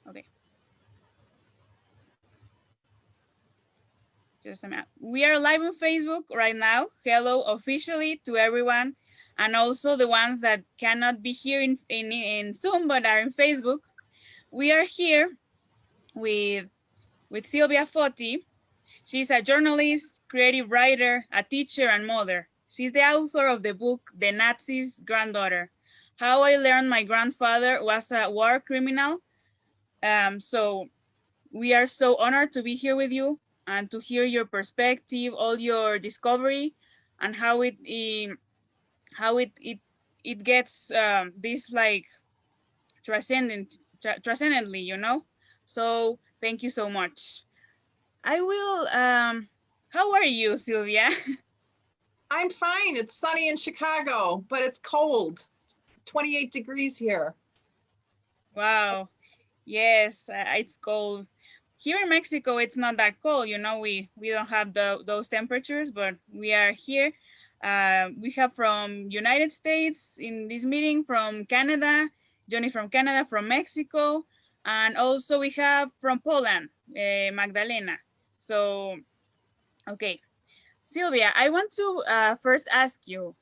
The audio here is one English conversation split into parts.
Okay. Just a minute. We are live on Facebook right now. Hello officially to everyone, and also the ones that cannot be here in Zoom but are in Facebook. We are here with Silvia Foti. She's a journalist, creative writer, a teacher, and mother. She's the author of the book, The Nazis' Granddaughter, How I Learned My Grandfather Was a War Criminal. So we are so honored to be here with you and to hear your perspective, all your discovery, and how it gets this like transcendently, you know. So thank you so much. I will. How are you, Silvia? I'm fine. It's sunny in Chicago, but it's cold. 28 degrees here. Wow. Yes, it's cold. Here in Mexico, it's not that cold. You know, we don't have those temperatures, but we are here. We have from United States in this meeting, from Canada, Johnny from Canada, from Mexico, and also we have from Poland, Magdalena. So, okay. Silvia, I want to first ask you,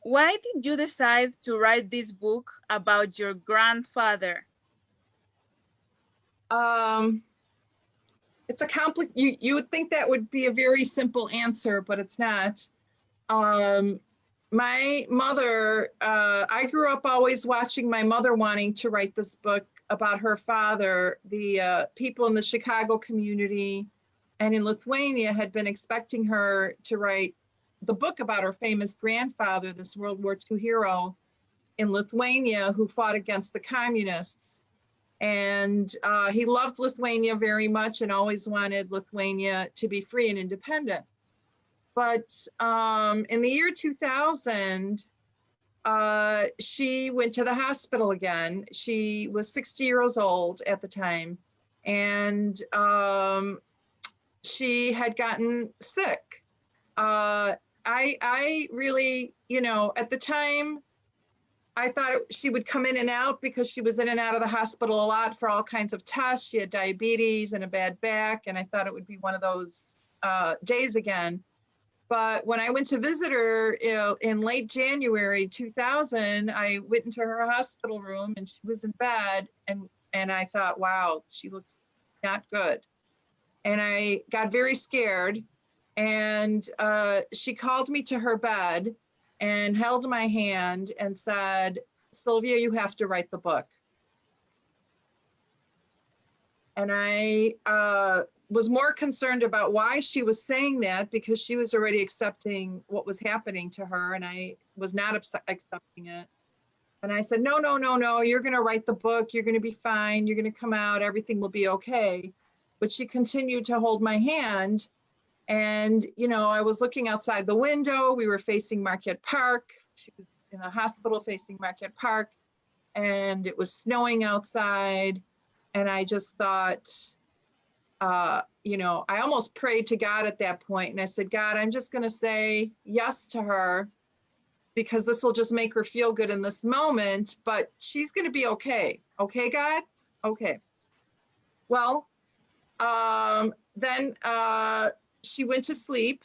why did you decide to write this book about your grandfather? It's a complex. You would think that would be a very simple answer, but it's not. My mother, I grew up always watching my mother wanting to write this book about her father. The people in the Chicago community and in Lithuania had been expecting her to write the book about her famous grandfather, this World War II hero in Lithuania who fought against the communists. And he loved Lithuania very much and always wanted Lithuania to be free and independent. But in the year 2000, she went to the hospital again. She was 60 years old at the time, and she had gotten sick. I really, you know, at the time, I thought she would come in and out because she was in and out of the hospital a lot for all kinds of tests. She had diabetes and a bad back, and I thought it would be one of those days again. But when I went to visit her in late January 2000, I went into her hospital room and she was in bed, and I thought, wow, she looks not good. And I got very scared, and she called me to her bed and held my hand and said, Sylvia, you have to write the book. And I was more concerned about why she was saying that, because she was already accepting what was happening to her, and I was not accepting it. And I said, no, no, no, no, you're going to write the book. You're going to be fine. You're going to come out. Everything will be okay. But she continued to hold my hand. And, you know, I was looking outside the window. We were facing Marquette Park. She was in a hospital facing Marquette Park, and it was snowing outside. And I just thought, you know, I almost prayed to God at that point. And I said, God, I'm just going to say yes to her because this will just make her feel good in this moment, but she's going to be okay. Okay, God? Okay. Well, then she went to sleep.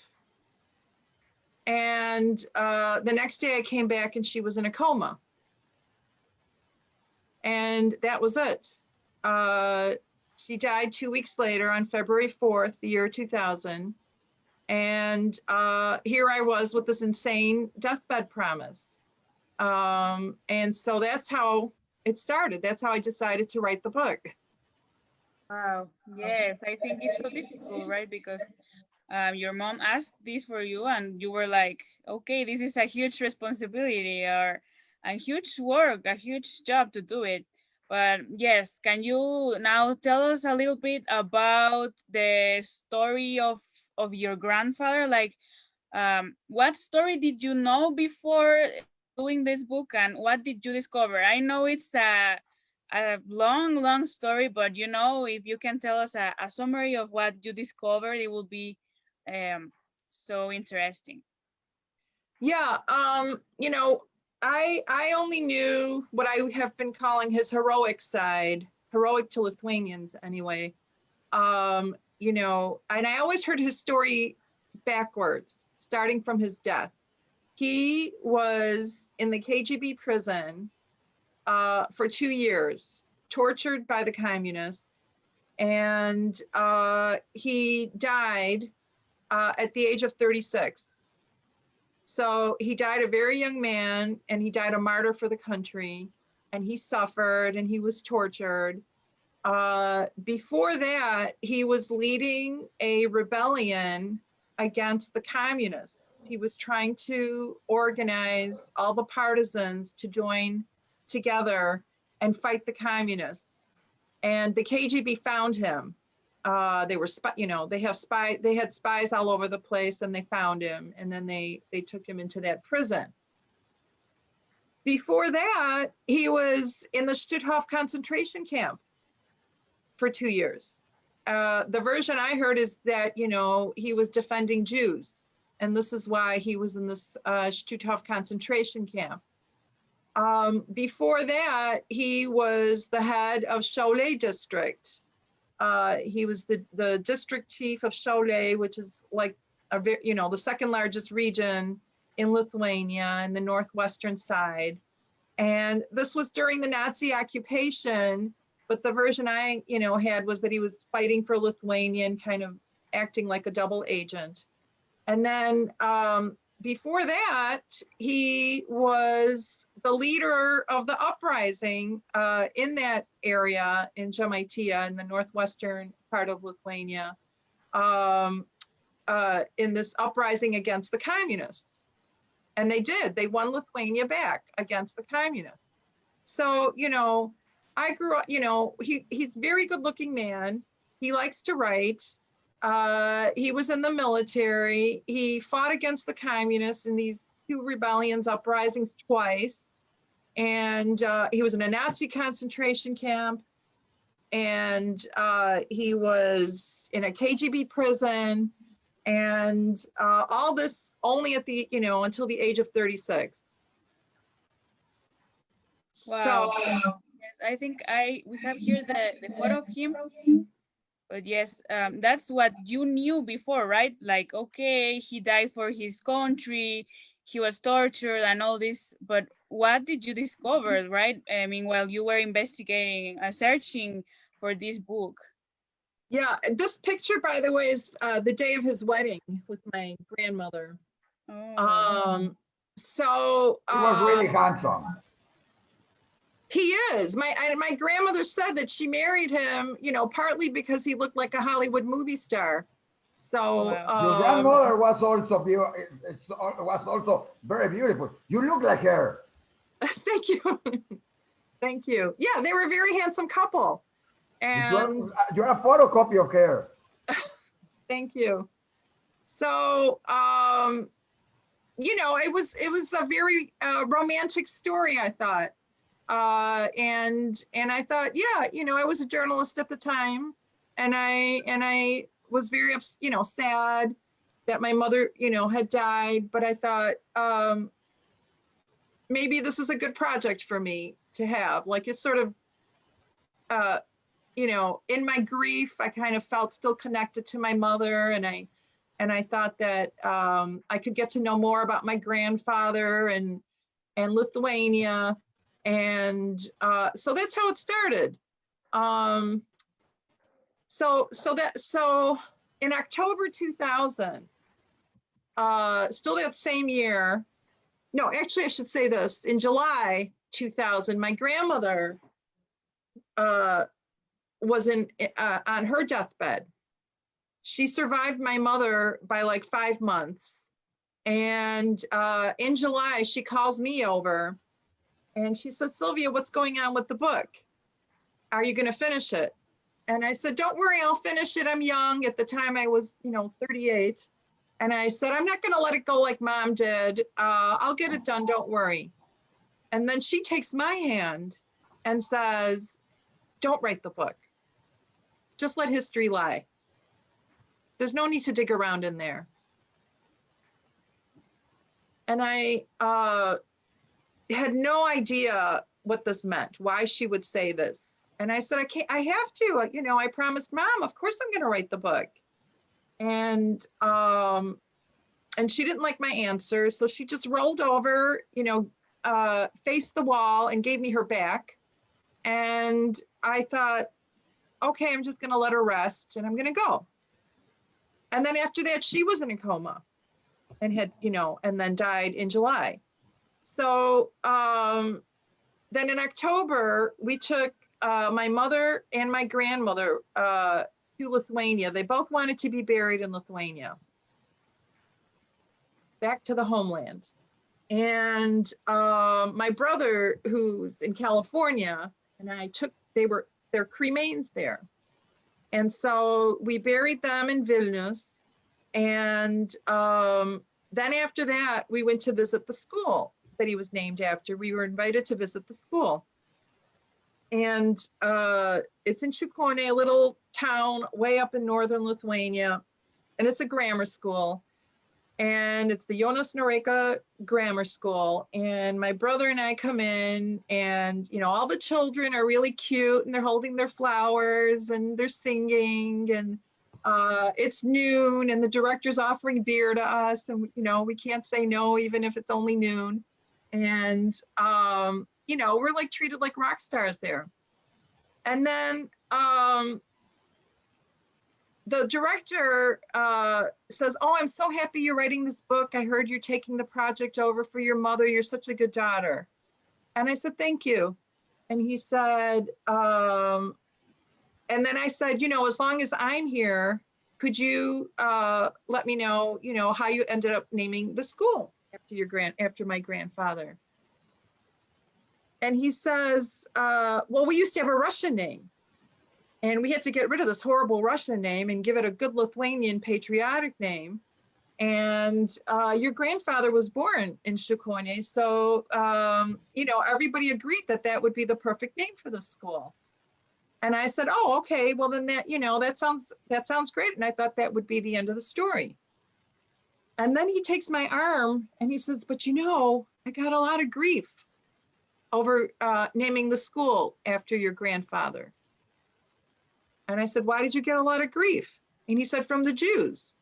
And the next day I came back and she was in a coma. And that was it. She died 2 weeks later on February 4th, the year 2000. And here I was with this insane deathbed promise. And so that's how it started. That's how I decided to write the book. Wow. Yes, I think it's so difficult, right? Because your mom asked this for you, and you were like, "Okay, this is a huge responsibility or a huge work, a huge job to do it." But yes, can you now tell us a little bit about the story of your grandfather? Like, what story did you know before doing this book, and what did you discover? I know it's a long, long story, but you know, if you can tell us a summary of what you discovered, it will be so interesting. Yeah, you know, I only knew what I have been calling his heroic side. heroic to Lithuanians anyway. You know, and I always heard his story backwards, starting from his death. He was in the KGB prison for 2 years, tortured by the communists, and he died at the age of 36. So he died a very young man, and he died a martyr for the country, and he suffered and he was tortured. Before that, he was leading a rebellion against the communists. He was trying to organize all the partisans to join together and fight the communists. And the KGB found him. They were, you know, they had spies all over the place, and they found him, and then they took him into that prison. Before that, he was in the Stutthof concentration camp for 2 years. The version I heard is that, you know, he was defending Jews, and this is why he was in this Stutthof concentration camp. Before that, he was the head of Šiauliai district. He was the district chief of Šiauliai, which is like you know, the second largest region in Lithuania in the northwestern side. And this was during the Nazi occupation, but the version I, you know, had was that he was fighting for Lithuania and kind of acting like a double agent. And then before that, he was the leader of the uprising in that area in Žemaitija, in the northwestern part of Lithuania, in this uprising against the communists. And they won Lithuania back against the communists. So, you know, I grew up, you know, he's a very good looking man. He likes to write. He was in the military. He fought against the communists in these 2 rebellions, uprisings twice. And he was in a Nazi concentration camp. And he was in a KGB prison. And all this only at the, you know, until the age of 36. Wow. So, Yes, I think we have here the photo of him. But yes, that's what you knew before, right? Like, okay, he died for his country, he was tortured and all this, but what did you discover, right? I mean, while you were investigating, searching for this book. yeah, this picture, by the way, is the day of his wedding with my grandmother. Oh. So He was really handsome. he is. My grandmother said that she married him, you know, partly because he looked like a Hollywood movie star. So Wow. Your grandmother was also very beautiful. You look like her. thank you. Thank you. Yeah, they were a very handsome couple. And You're a photocopy of her. thank you. So you know, it was a very romantic story, I thought. And I thought, yeah, you know, I was a journalist at the time, and I was very, you know, sad that my mother, you know, had died. But I thought maybe this is a good project for me to have. Like, it's sort of, you know, in my grief, I kind of felt still connected to my mother, and I thought that I could get to know more about my grandfather and Lithuania. And so that's how it started. So in October 2000, still that same year, no, actually I should say this, in July 2000, my grandmother was on her deathbed. She survived my mother by like 5 months. And in July, she calls me over. And she says, Silvia, what's going on with the book? Are you going to finish it? And I said, don't worry, I'll finish it. I'm young. At the time I was, you know, 38. And I said, I'm not going to let it go like Mom did. I'll get it done. Don't worry. And then she takes my hand and says, don't write the book. Just let history lie. There's no need to dig around in there. And I had no idea what this meant, why she would say this. And I said, I can't, I have to, you know, I promised Mom, of course I'm going to write the book. And she didn't like my answer. So she just rolled over, you know, faced the wall and gave me her back. And I thought, okay, I'm just going to let her rest and I'm going to go. And then after that, she was in a coma and had, you know, and then died in July. So then in October, we took my mother and my grandmother to Lithuania. They both wanted to be buried in Lithuania, back to the homeland. And my brother, who's in California, and I took, their cremains there. And so we buried them in Vilnius. And then after that, we went to visit the school that he was named after. We were invited to visit the school. And it's in Shukone, a little town way up in northern Lithuania. And it's a grammar school. And it's the JONAS NOREIKA grammar school. And my brother and I come in and, you know, all the children are really cute and they're holding their flowers and they're singing, and it's noon and the director's offering beer to us. And, you know, we can't say no, even if it's only noon. And, you know, we're like treated like rock stars there. And then the director says, oh, I'm so happy you're writing this book. I heard you're taking the project over for your mother. You're such a good daughter. And I said, thank you. And he said, and then I said, you know, as long as I'm here, could you let me know, you know, how you ended up naming the school after my grandfather? And he says, well, we used to have a Russian name. And we had to get rid of this horrible Russian name and give it a good Lithuanian patriotic name. And your grandfather was born in Shukone. So, you know, everybody agreed that that would be the perfect name for the school. And I said, oh, okay, well then that, you know, that sounds great. And I thought that would be the end of the story. And then he takes my arm and he says, but you know, I got a lot of grief over naming the school after your grandfather. And I said, why did you get a lot of grief? And he said, from the Jews.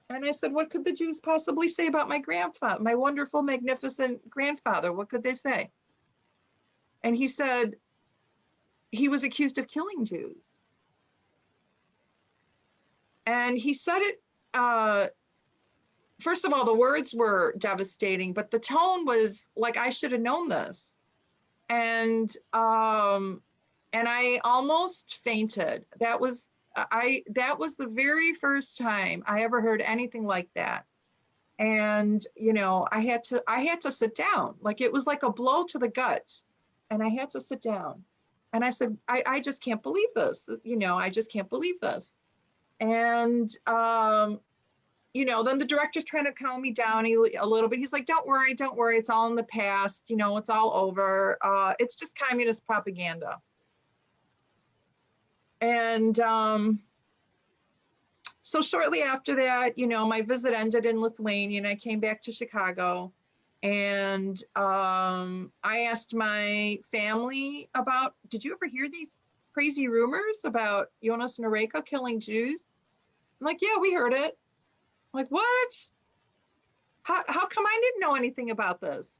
And I said, what could the Jews possibly say about my grandfather, my wonderful, magnificent grandfather? What could they say? And he said, he was accused of killing Jews. And he said it, first of all, the words were devastating, but the tone was like, I should have known this. And I almost fainted. That was the very first time I ever heard anything like that. And, you know, I had to sit down. Like, it was like a blow to the gut. And I had to sit down. And I said, I just can't believe this. You know, I just can't believe this. And, you know, then the director's trying to calm me down a little bit. He's like, don't worry. It's all in the past. You know, it's all over. It's just communist propaganda. And so shortly after that, you know, my visit ended in Lithuania and I came back to Chicago. And I asked my family about, did you ever hear these crazy rumors about JONAS NOREIKA killing Jews? I'm like, yeah, we heard it. I'm like, what? How come I didn't know anything about this?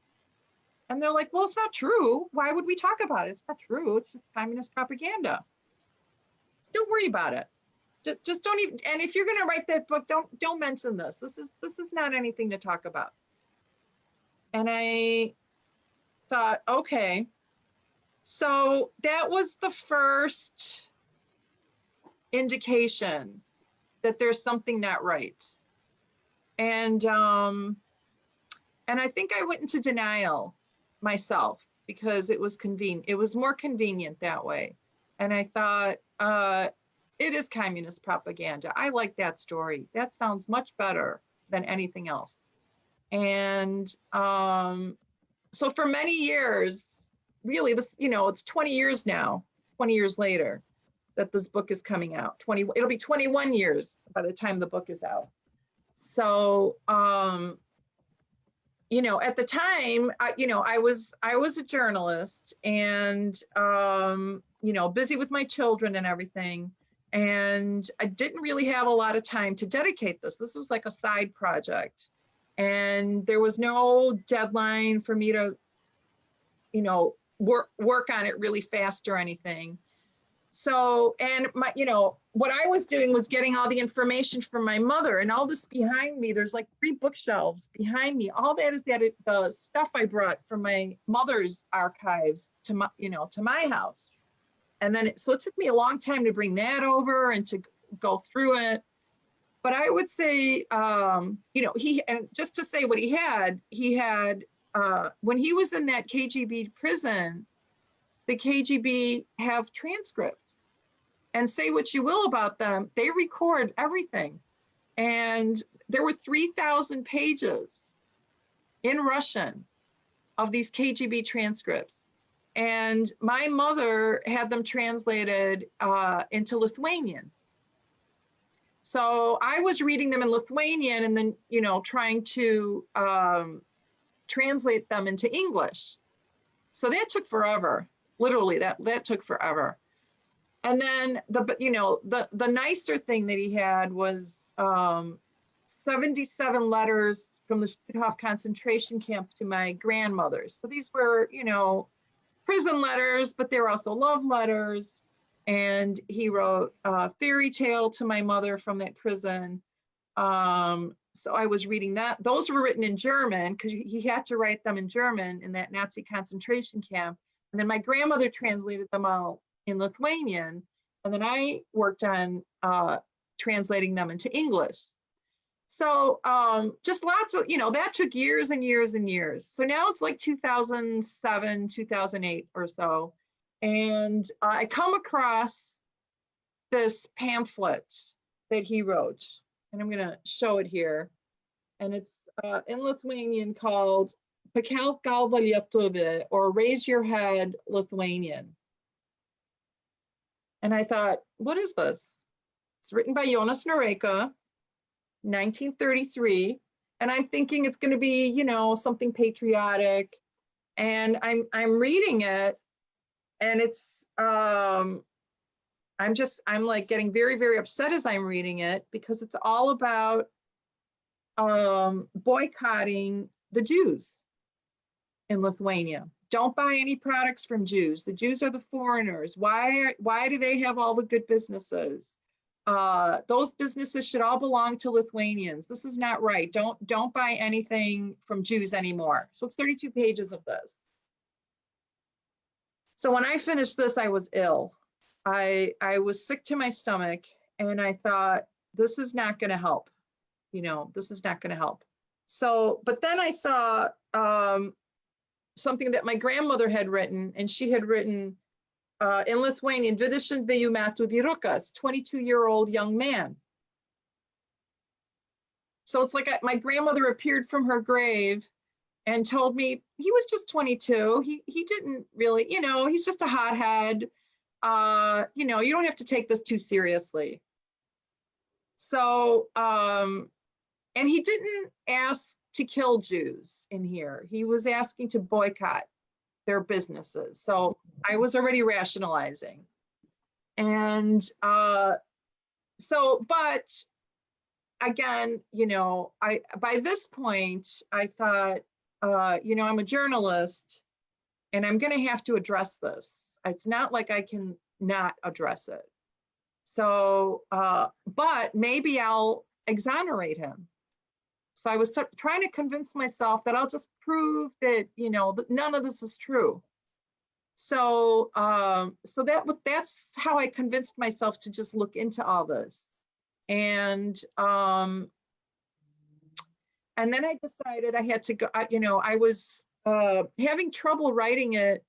And they're like, well, it's not true. Why would we talk about it? It's not true. It's just communist propaganda. Don't worry about it. Just don't even. And if you're going to write that book, don't mention this. This is not anything to talk about. And I thought, okay. So that was the first indication that there's something not right. And I think I went into denial myself because it was convenient. It was more convenient that way. And I thought, it is communist propaganda. I like that story. That sounds much better than anything else. And so for many years, really, this, you know, it's 20 years now, 20 years later that this book is coming out. It'll be 21 years by the time the book is out. So you know, at the time, you know, I was a journalist and, you know, busy with my children and everything. And I didn't really have a lot of time to dedicate this. This was like a side project. And there was no deadline for me to, you know, work on it really fast or anything. So, and my, you know, what I was doing was getting all the information from my mother, and all this behind me, there's like 3 bookshelves behind me. All that is the stuff I brought from my mother's archives to my, you know, to my house. And then, so it took me a long time to bring that over and to go through it. But I would say, you know, and just to say what he had, when he was in that KGB prison, the KGB have transcripts, and say what you will about them, they record everything. And there were 3,000 pages in Russian of these KGB transcripts. And my mother had them translated into Lithuanian. So I was reading them in Lithuanian and then, you know, trying to translate them into English. So that took forever. Literally, that took forever. And then the nicer thing that he had was 77 letters from the Stutthof concentration camp to my grandmothers. So these were, you know, prison letters, but they were also love letters. And he wrote a fairy tale to my mother from that prison. So I was reading that. Those were written in German because he had to write them in German in that Nazi concentration camp. And then my grandmother translated them all in Lithuanian. And then I worked on translating them into English. So just lots of, you know, that took years and years and years. So now it's like 2007, 2008 or so. And I come across this pamphlet that he wrote, and I'm going to show it here. And it's in Lithuanian called Pakelk galva lietuvi, or Raise Your Head Lithuanian. And I thought, what is this? It's written by JONAS, NOREIKA, 1933. And I'm thinking it's going to be, you know, something patriotic. And I'm reading it, and it's I'm like getting very, very upset as I'm reading it, because it's all about boycotting the Jews in Lithuania. Don't buy any products from Jews. The Jews are the foreigners. Why do they have all the good businesses? Those businesses should all belong to Lithuanians. This is not right. Don't buy anything from Jews anymore. So it's 32 pages of this. So when I finished this, I was ill. I was sick to my stomach, and I thought, this is not going to help. You know, this is not going to help. So, but then I saw something that my grandmother had written, and she had written in Lithuanian, 22 metų vyrukas, 22-year-old young man. So it's like my grandmother appeared from her grave and told me he was just 22. He didn't really, you know, he's just a hothead. You know, you don't have to take this too seriously. So, and he didn't ask to kill Jews in here. He was asking to boycott their businesses. So I was already rationalizing. And so, but again, you know, by this point, I thought, you know, I'm a journalist and I'm going to have to address this. It's not like I can not address it. So, but maybe I'll exonerate him. So I was trying to convince myself that I'll just prove that, you know, that none of this is true. So, so that's how I convinced myself to just look into all this. And then I decided I had to go, you know, I was having trouble writing it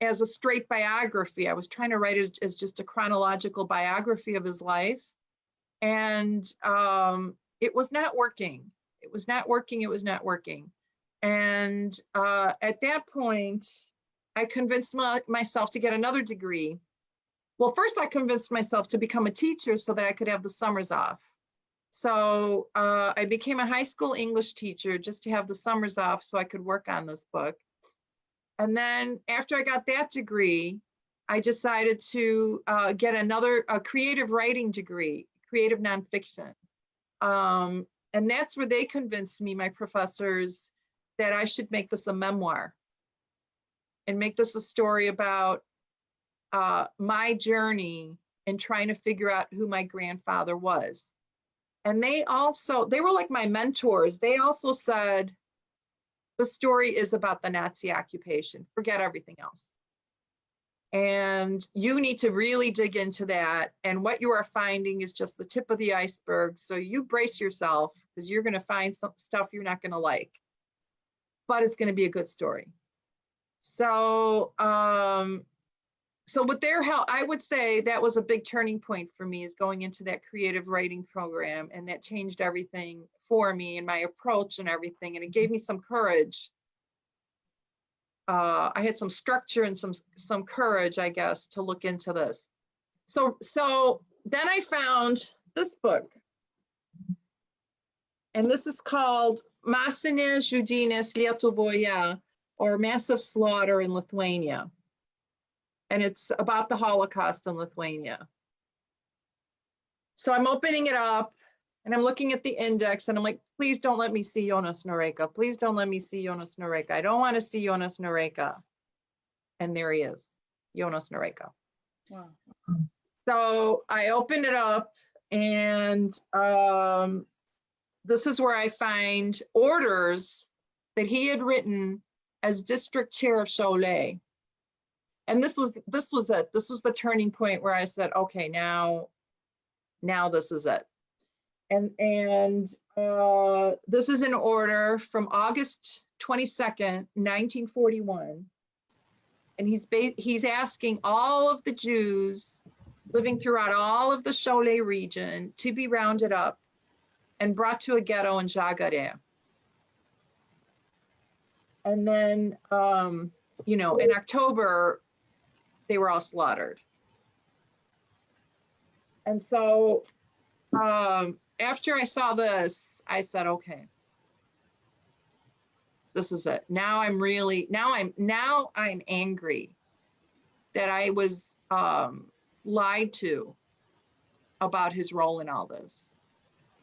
as a straight biography. I was trying to write it as just a chronological biography of his life. And it was not working. It was not working. It was not working. And at that point, I convinced myself to get another degree. Well, first I convinced myself to become a teacher so that I could have the summers off. So I became a high school English teacher just to have the summers off so I could work on this book. And then after I got that degree, I decided to get a creative writing degree, creative nonfiction. And that's where they convinced me, my professors, that I should make this a memoir and make this a story about my journey in trying to figure out who my grandfather was. And they were like my mentors. They also said, the story is about the Nazi occupation. Forget everything else. And you need to really dig into that. And what you are finding is just the tip of the iceberg. So you brace yourself because you're going to find some stuff you're not going to like, but it's going to be a good story. So, so with their help, I would say that was a big turning point for me, is going into that creative writing program, and that changed everything for me and my approach and everything. And it gave me some courage. I had some structure and some courage, I guess, to look into this. So then I found this book, and this is called Masinės žudynės Lietuvoje, or Massive Slaughter in Lithuania. And it's about the Holocaust in Lithuania. So I'm opening it up and I'm looking at the index and I'm like, please don't let me see JONAS NOREIKA. Please don't let me see JONAS NOREIKA. I don't want to see JONAS NOREIKA. And there he is, JONAS NOREIKA. Wow. So I opened it up, and this is where I find orders that he had written as district chair of Cholet. And this was it. This was the turning point where I said, okay, now this is it. And this is an order from August 22nd, 1941. And he's asking all of the Jews living throughout all of the Cholet region to be rounded up and brought to a ghetto in Jagare. And then, in October, they were all slaughtered. And so after I saw this, I said, okay, this is it. Now I'm angry that I was lied to about his role in all this.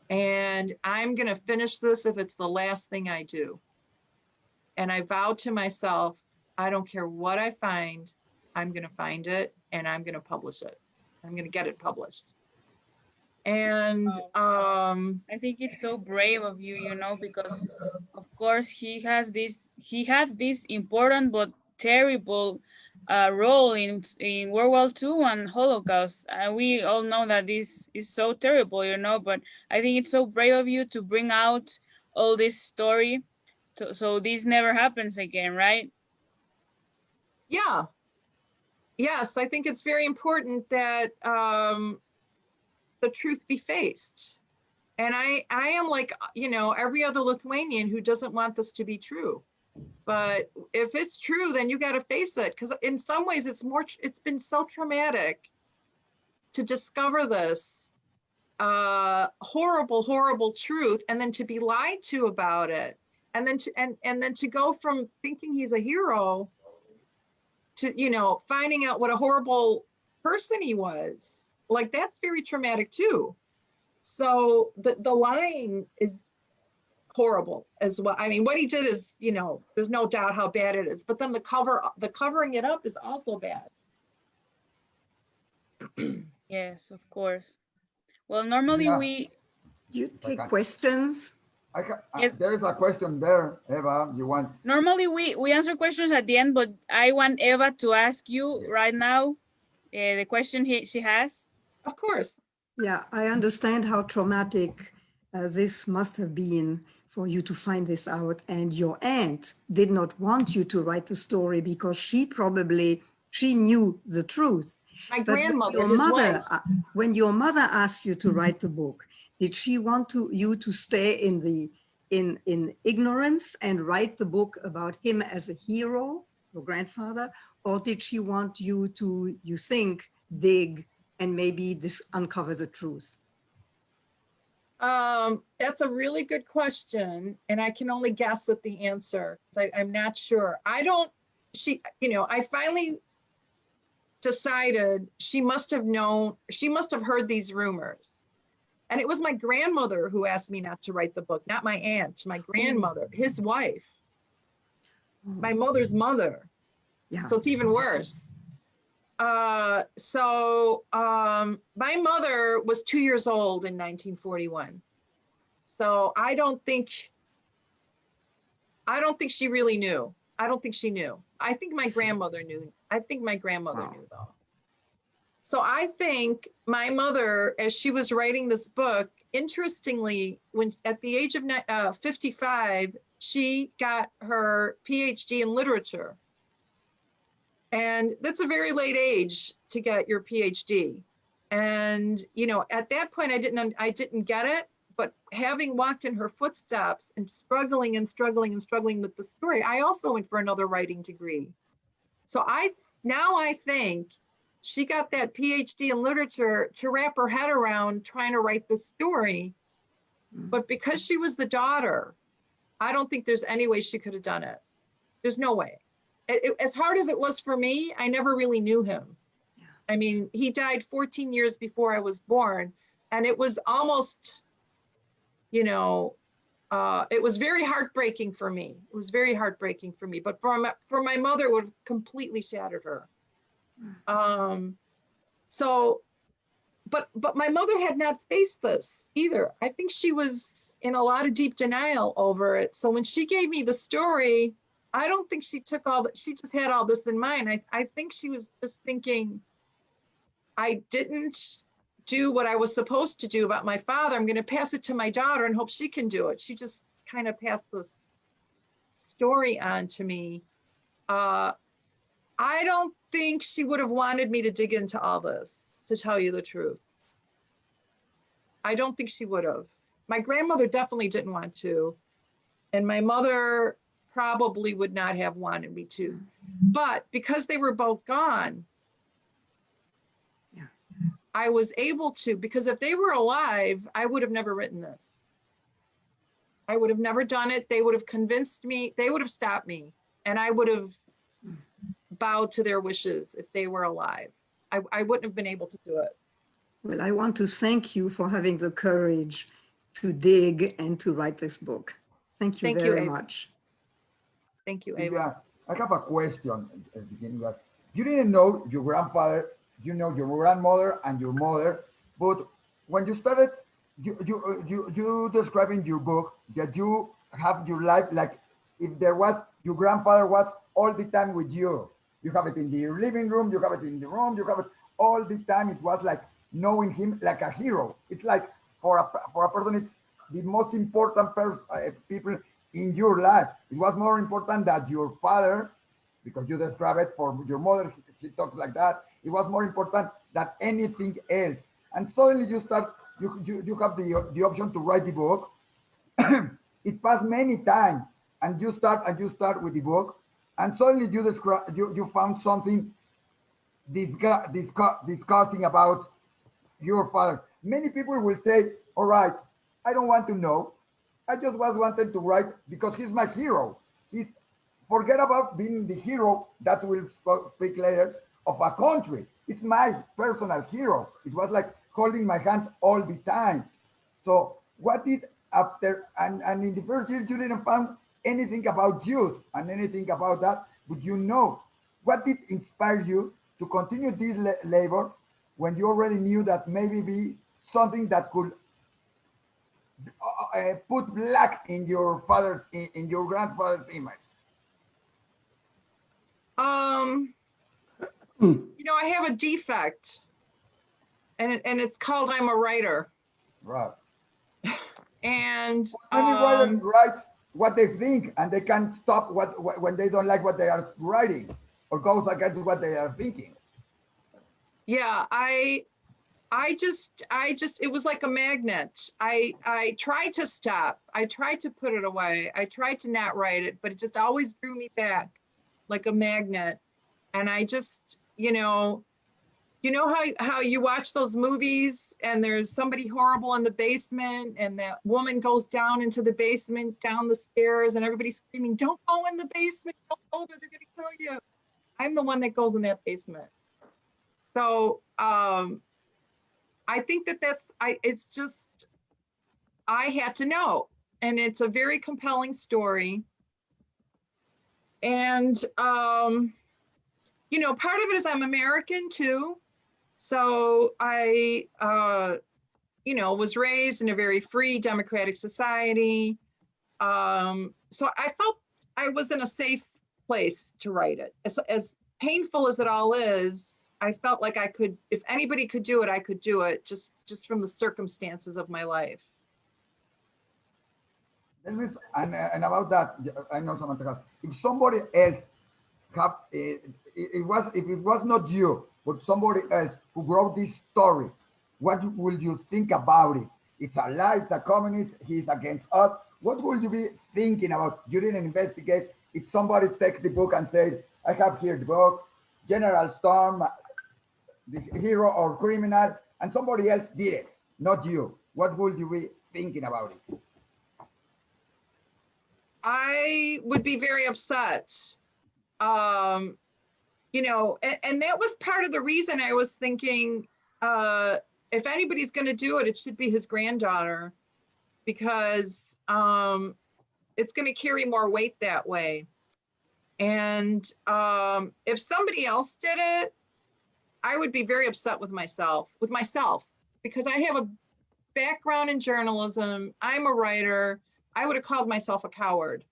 And I'm going to finish this if it's the last thing I do. And I vowed to myself, I don't care what I find, I'm going to find it and I'm going to publish it. I'm going to get it published. And I think it's so brave of you, because of course he had this important but terrible role in World War II and Holocaust. We all know that this is so terrible, but I think it's so brave of you to bring out all this story so this never happens again, right? Yeah. Yes, I think it's very important that the truth be faced. And I am like, every other Lithuanian who doesn't want this to be true. But if it's true, then you got to face it. Because in some ways, it's been so traumatic to discover this horrible, horrible truth, and then to be lied to about it. And then to go from thinking he's a hero to, finding out what a horrible person he was. Like, that's very traumatic too. So the lying is horrible as well. I mean, what he did is, there's no doubt how bad it is, but then the covering it up is also bad. Yes, of course. Well, normally You take questions. Yes. There is a question there, Eva. You want? Normally we answer questions at the end, but I want Eva to ask you right now the question she has. Of course. Yeah, I understand how traumatic this must have been for you to find this out. And your aunt did not want you to write the story because she knew the truth. My But grandmother, his wife. when your mother asked you to write the book, did she want you to stay in ignorance and write the book about him as a hero, your grandfather, or did she want you to, you think, dig and maybe uncover the truth? That's a really good question, and I can only guess at the answer because I'm not sure. I finally decided she must have heard these rumors. And it was my grandmother who asked me not to write the book, not my aunt, my grandmother, his wife, my mother's mother. Yeah. So it's even worse. My mother was 2 years old in 1941. So I don't think she really knew. I don't think she knew. I think my grandmother knew. I think my grandmother knew though. So I think my mother, as she was writing this book, interestingly, when at the age of 55, she got her PhD in literature. And that's a very late age to get your PhD. And, at that point, I didn't get it, but having walked in her footsteps and struggling with the story, I also went for another writing degree. So I think she got that PhD in literature to wrap her head around trying to write the story. But because she was the daughter, I don't think there's any way she could have done it. There's no way. As hard as it was for me, I never really knew him. Yeah. I mean, he died 14 years before I was born, and it was almost, it was very heartbreaking for me. It was very heartbreaking for me. But for my mother, it would have completely shattered her. But my mother had not faced this either. I think she was in a lot of deep denial over it. So when she gave me the story, I don't think she took she just had all this in mind. I think she was just thinking, I didn't do what I was supposed to do about my father. I'm going to pass it to my daughter and hope she can do it. She just kind of passed this story on to me. I don't think she would have wanted me to dig into all this, to tell you the truth. I don't think she would have. My grandmother definitely didn't want to. And my mother probably would not have wanted me to. But because they were both gone, I was able to, because if they were alive, I would have never written this. I would have never done it. They would have convinced me, they would have stopped me, and I would have bowed to their wishes if they were alive. I wouldn't have been able to do it. Well, I want to thank you for having the courage to dig and to write this book. Thank you very much. Thank you, Ava. Yeah, I have a question at the beginning. That you didn't know your grandfather, you know your grandmother and your mother, but when you started, you describe in your book that you have your life like if there was your grandfather was all the time with you. You have it in the living room, you have it in the room, you have it all the time. It was like knowing him like a hero. It's like for a person, it's the most important people in your life. It was more important that your father, because you describe it for your mother, she talks like that. It was more important than anything else. And suddenly you start, you have the option to write the book. It passed many times, and you start with the book, and suddenly you found something disgusting about your father. Many people will say, all right, I don't want to know. I just wanted to write because he's my hero. He's forget about being the hero that will speak later of a country. It's my personal hero. It was like holding my hand all the time. So what did after and in the first year you didn't find anything about youth and anything about that, but you know what did inspire you to continue this labor when you already knew that maybe be something that could put black in your father's in your grandfather's image? I have a defect, and it's called I'm a writer. Right. And many writers write what they think, and they can stop when they don't like what they are writing, or goes against what they are thinking. Yeah, I just it was like a magnet. I tried to stop. I tried to put it away. I tried to not write it, but it just always drew me back like a magnet. And I just, You know how you watch those movies and there's somebody horrible in the basement and that woman goes down into the basement, down the stairs, and everybody's screaming, "Don't go in the basement, don't go there, they're gonna kill you." I'm the one that goes in that basement. So I think it's just, I had to know. And it's a very compelling story. And you know, part of it is I'm American too. So I, you know, was raised in a very free democratic society. So I felt I was in a safe place to write it. As painful as it all is, I felt like I could, if anybody could do it, I could do it just from the circumstances of my life. And about that, I know Samantha, if somebody else have, if it was not you, but somebody else who wrote this story, what will you think about it? It's a lie, it's a communist, he's against us. What will you be thinking about? You didn't investigate. If somebody takes the book and says, I have here the book, General Storm, the hero or criminal, and somebody else did it, not you, what would you be thinking about it? I would be very upset. You know, and that was part of the reason I was thinking, if anybody's going to do it, it should be his granddaughter, because it's going to carry more weight that way. And if somebody else did it, I would be very upset with myself, because I have a background in journalism. I'm a writer. I would have called myself a coward,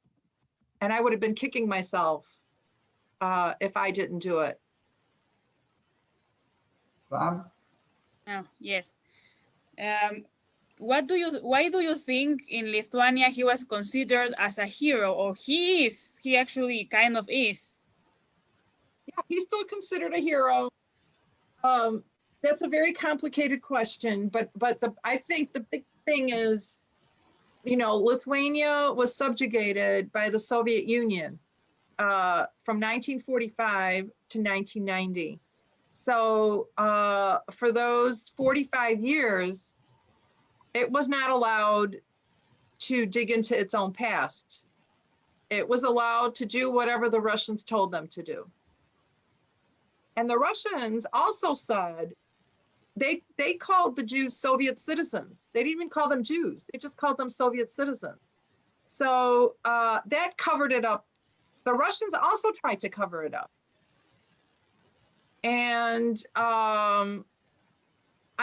and I would have been kicking myself if I didn't do it. Sam? Oh, yes. Why do you think in Lithuania he was considered as a hero, or he actually kind of is? Yeah, he's still considered a hero. That's a very complicated question, but I think the big thing is, you know, Lithuania was subjugated by the Soviet Union from 1945 to 1990. So for those 45 years, it was not allowed to dig into its own past. It was allowed to do whatever the Russians told them to do. And the Russians also said, they called the Jews Soviet citizens. They didn't even call them Jews. They just called them Soviet citizens. So that covered it up. The Russians also tried to cover it up. And I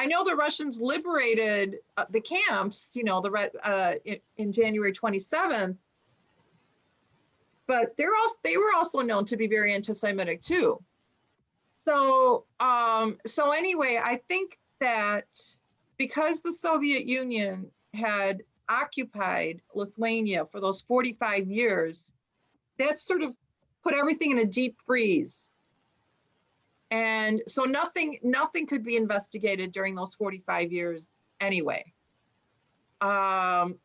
know the Russians liberated the camps, you know, in January 27th, but they were also known to be very anti-Semitic too. So, so anyway, I think that because the Soviet Union had occupied Lithuania for those 45 years, that sort of put everything in a deep freeze. And so nothing could be investigated during those 45 years anyway. And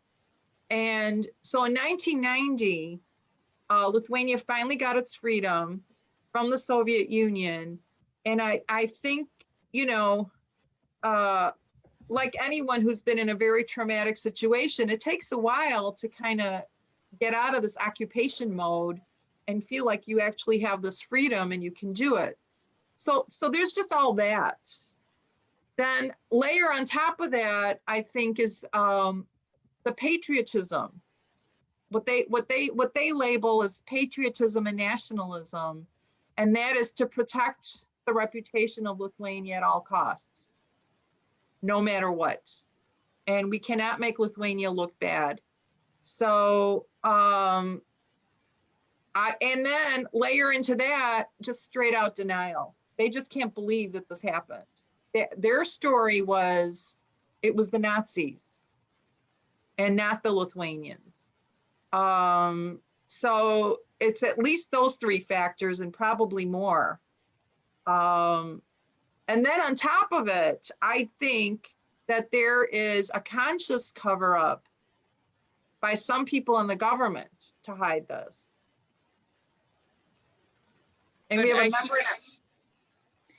so in 1990, Lithuania finally got its freedom from the Soviet Union. And I think, you know, like anyone who's been in a very traumatic situation, it takes a while to kind of get out of this occupation mode and feel like you actually have this freedom and you can do it. So there's just all that. Then layer on top of that, I think, is the patriotism. What they label as patriotism and nationalism, and that is to protect the reputation of Lithuania at all costs, no matter what. And we cannot make Lithuania look bad. So, and then layer into that just straight out denial. They just can't believe that this happened. Their story was, it was the Nazis and not the Lithuanians. So it's at least those three factors and probably more. And then on top of it, I think that there is a conscious cover up by some people in the government to hide this. And we have a member.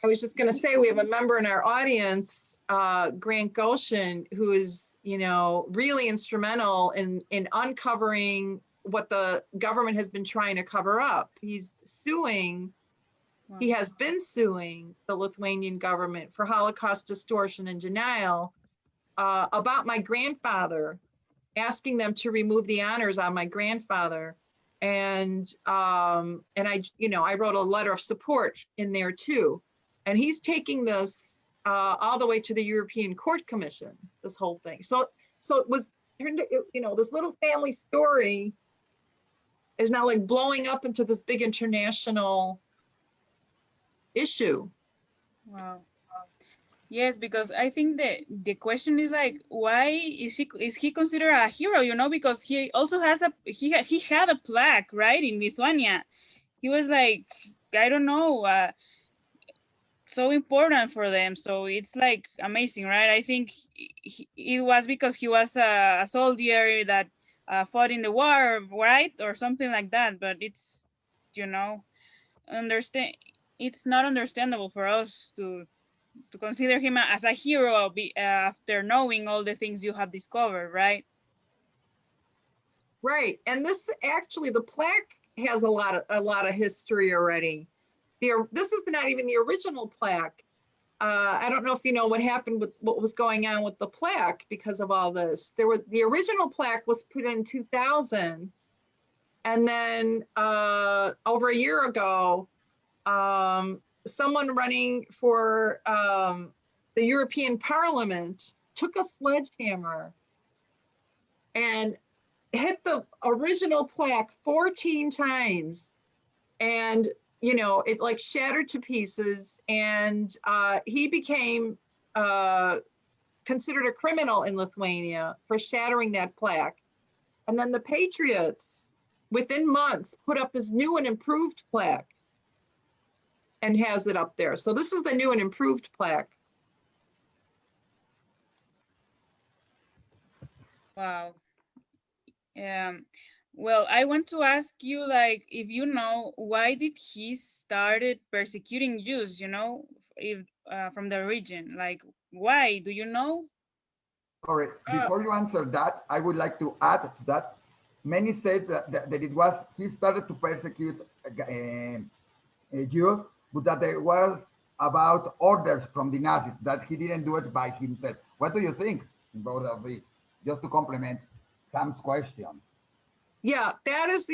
I was just going to say, we have a member in our audience, Grant Goshen, who is, you know, really instrumental in uncovering what the government has been trying to cover up. He's suing, Wow. he has been suing the Lithuanian government for Holocaust distortion and denial about my grandfather, asking them to remove the honors on my grandfather. And I, you know, I wrote a letter of support in there too. And he's taking this all the way to the European Court Commission, this whole thing. So it was, you know, this little family story is now like blowing up into this big international issue. Wow. Yes, because I think the question is like, why is he considered a hero? You know, because he also has he had a plaque, right, in Lithuania. He was like, I don't know, so important for them. So it's like amazing, right? I think it was because he was a soldier that fought in the war, right, or something like that. But it's, you know, it's not understandable for us to consider him as a hero after knowing all the things you have discovered, right? Right. And this actually, the plaque has a lot of history already. This is not even the original plaque. I don't know if you know what happened with what was going on with the plaque because of all this. The original plaque was put in 2000, and then over a year ago, someone running for the European Parliament took a sledgehammer and hit the original plaque 14 times, and you know, it like shattered to pieces, and he became considered a criminal in Lithuania for shattering that plaque. And then the Patriots, within months, put up this new and improved plaque and has it up there. So this is the new and improved plaque. Wow. Well, I want to ask you, like, if you know, why did he started persecuting Jews, you know, if from the region? Like, why? Do you know? Sorry, before you answer that, I would like to add to that. Many said that it was, he started to persecute Jews, but that it was about orders from the Nazis, that he didn't do it by himself. What do you think, both of these? Just to complement Sam's question. Yeah, that is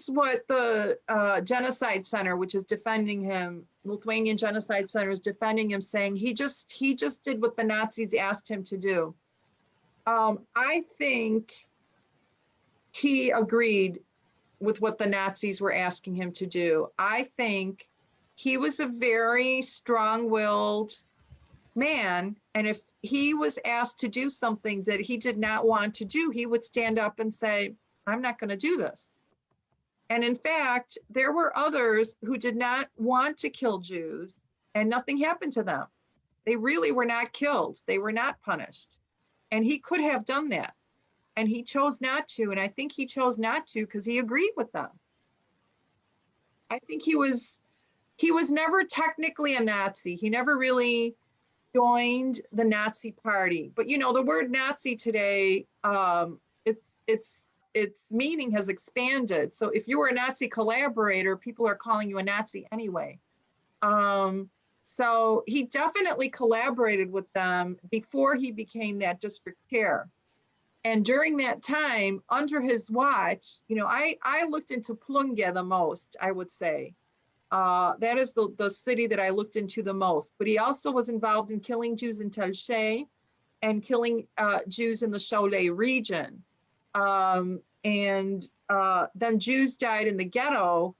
what the Genocide Center, which is defending him, Lithuanian Genocide Center is defending him, saying he just did what the Nazis asked him to do. I think he agreed with what the Nazis were asking him to do. I think he was a very strong-willed man, and if he was asked to do something that he did not want to do, he would stand up and say, I'm not going to do this. And in fact, there were others who did not want to kill Jews, and nothing happened to them. They really were not killed. They were not punished. And he could have done that. And he chose not to. And I think he chose not to because he agreed with them. I think he was never technically a Nazi. He never really joined the Nazi party. But you know, the word Nazi today, its meaning has expanded. So if you were a Nazi collaborator, people are calling you a Nazi anyway. So he definitely collaborated with them before he became that district chair. And during that time, under his watch, you know, I looked into Plunge the most, I would say. That is the city that I looked into the most. But he also was involved in killing Jews in Telšiai and killing Jews in the Šiauliai region. And then Jews died in the ghetto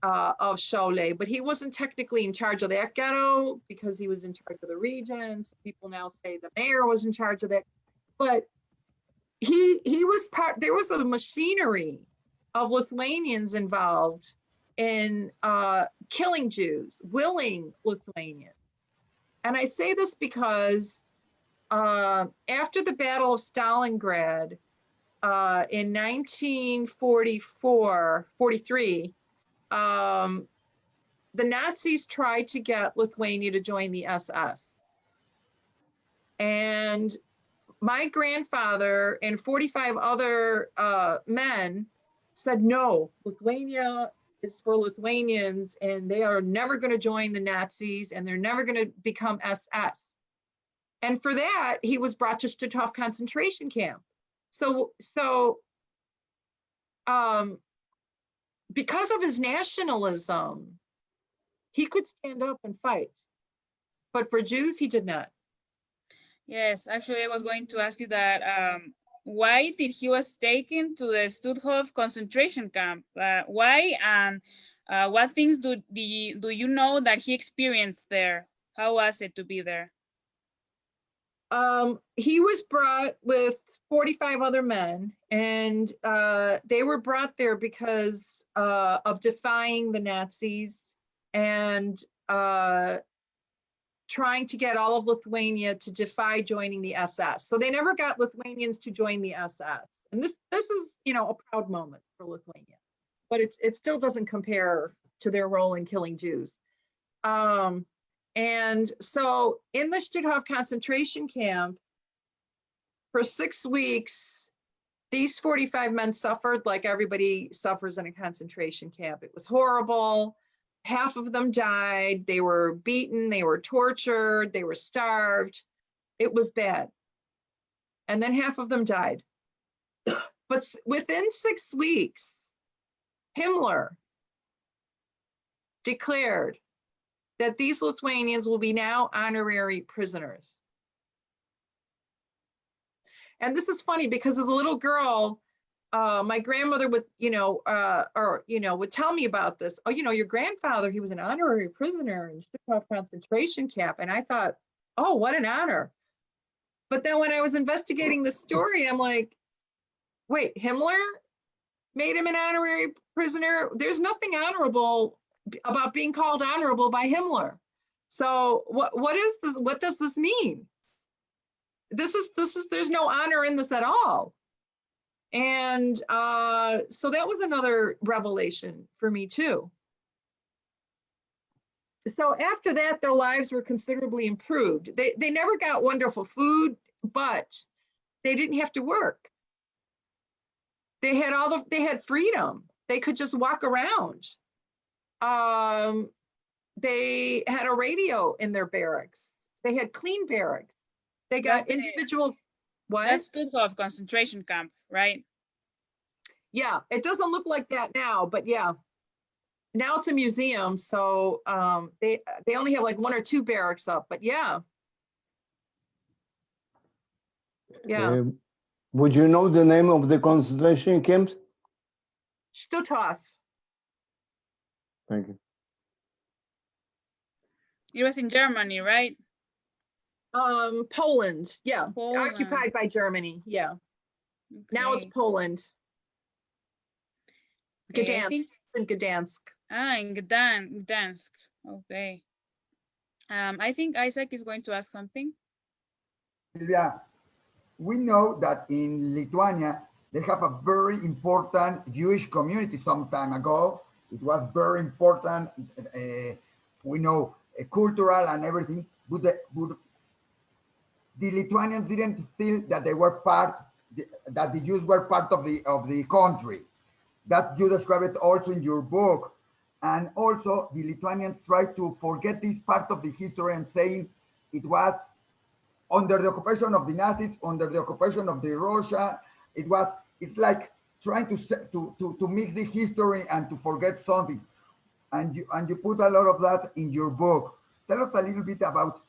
of Šiauliai, but he wasn't technically in charge of that ghetto because he was in charge of the region. So people now say the mayor was in charge of that. But he was there was a machinery of Lithuanians involved in killing Jews, willing Lithuanians. And I say this because after the Battle of Stalingrad in 1943, the Nazis tried to get Lithuania to join the SS. And my grandfather and 45 other men said, no, Lithuania is for Lithuanians and they are never going to join the Nazis and they're never going to become SS. And for that, he was brought to Stutthof concentration camp. So because of his nationalism, he could stand up and fight. But for Jews, he did not. Yes, actually, I was going to ask you that. Why did he was taken to the Stutthof concentration camp? Why, and what things do you know that he experienced there? How was it to be there? He was brought with 45 other men, and they were brought there because of defying the Nazis and trying to get all of Lithuania to defy joining the SS. So they never got Lithuanians to join the SS. And this is, you know, a proud moment for Lithuania, but it still doesn't compare to their role in killing Jews. And so in the Stutthof concentration camp, for 6 weeks, these 45 men suffered like everybody suffers in a concentration camp. It was horrible. Half of them died. They were beaten. They were tortured. They were starved. It was bad. And then half of them died. But within 6 weeks, Himmler declared that these Lithuanians will be now honorary prisoners. And this is funny because as a little girl, my grandmother would, would tell me about this. Oh, your grandfather, he was an honorary prisoner in Stutthof concentration camp. And I thought, oh, what an honor. But then when I was investigating the story, I'm like, wait, Himmler made him an honorary prisoner? There's nothing honorable about being called honorable by Himmler. So what is this? What does this mean? There's no honor in this at all. And so that was another revelation for me too. So after that, their lives were considerably improved. They never got wonderful food, but they didn't have to work. They had freedom. They could just walk around. They had a radio in their barracks. They had clean barracks. They got individual. What? That's Stutthof concentration camp, right? Yeah, it doesn't look like that now, but yeah. Now it's a museum, so they only have like 1 or 2 barracks up, but yeah. Yeah. Would you know the name of the concentration camps? Stutthof. Thank you. It was in Germany, right? Poland. Yeah. Poland. Occupied by Germany. Yeah. Okay. Now it's Poland. Gdansk. In Gdansk. In Gdansk. Okay. I think Isaac is going to ask something. Silvia, we know that in Lithuania, they have a very important Jewish community some time ago. It was very important, we know, cultural and everything, but the Lithuanians didn't feel that they were that the Jews were part of the country. That you describe it also in your book. And also the Lithuanians tried to forget this part of the history and saying it was under the occupation of the Nazis, under the occupation of the Russia. It's like trying to mix the history and to forget something. And you put a lot of that in your book. Tell us a little bit about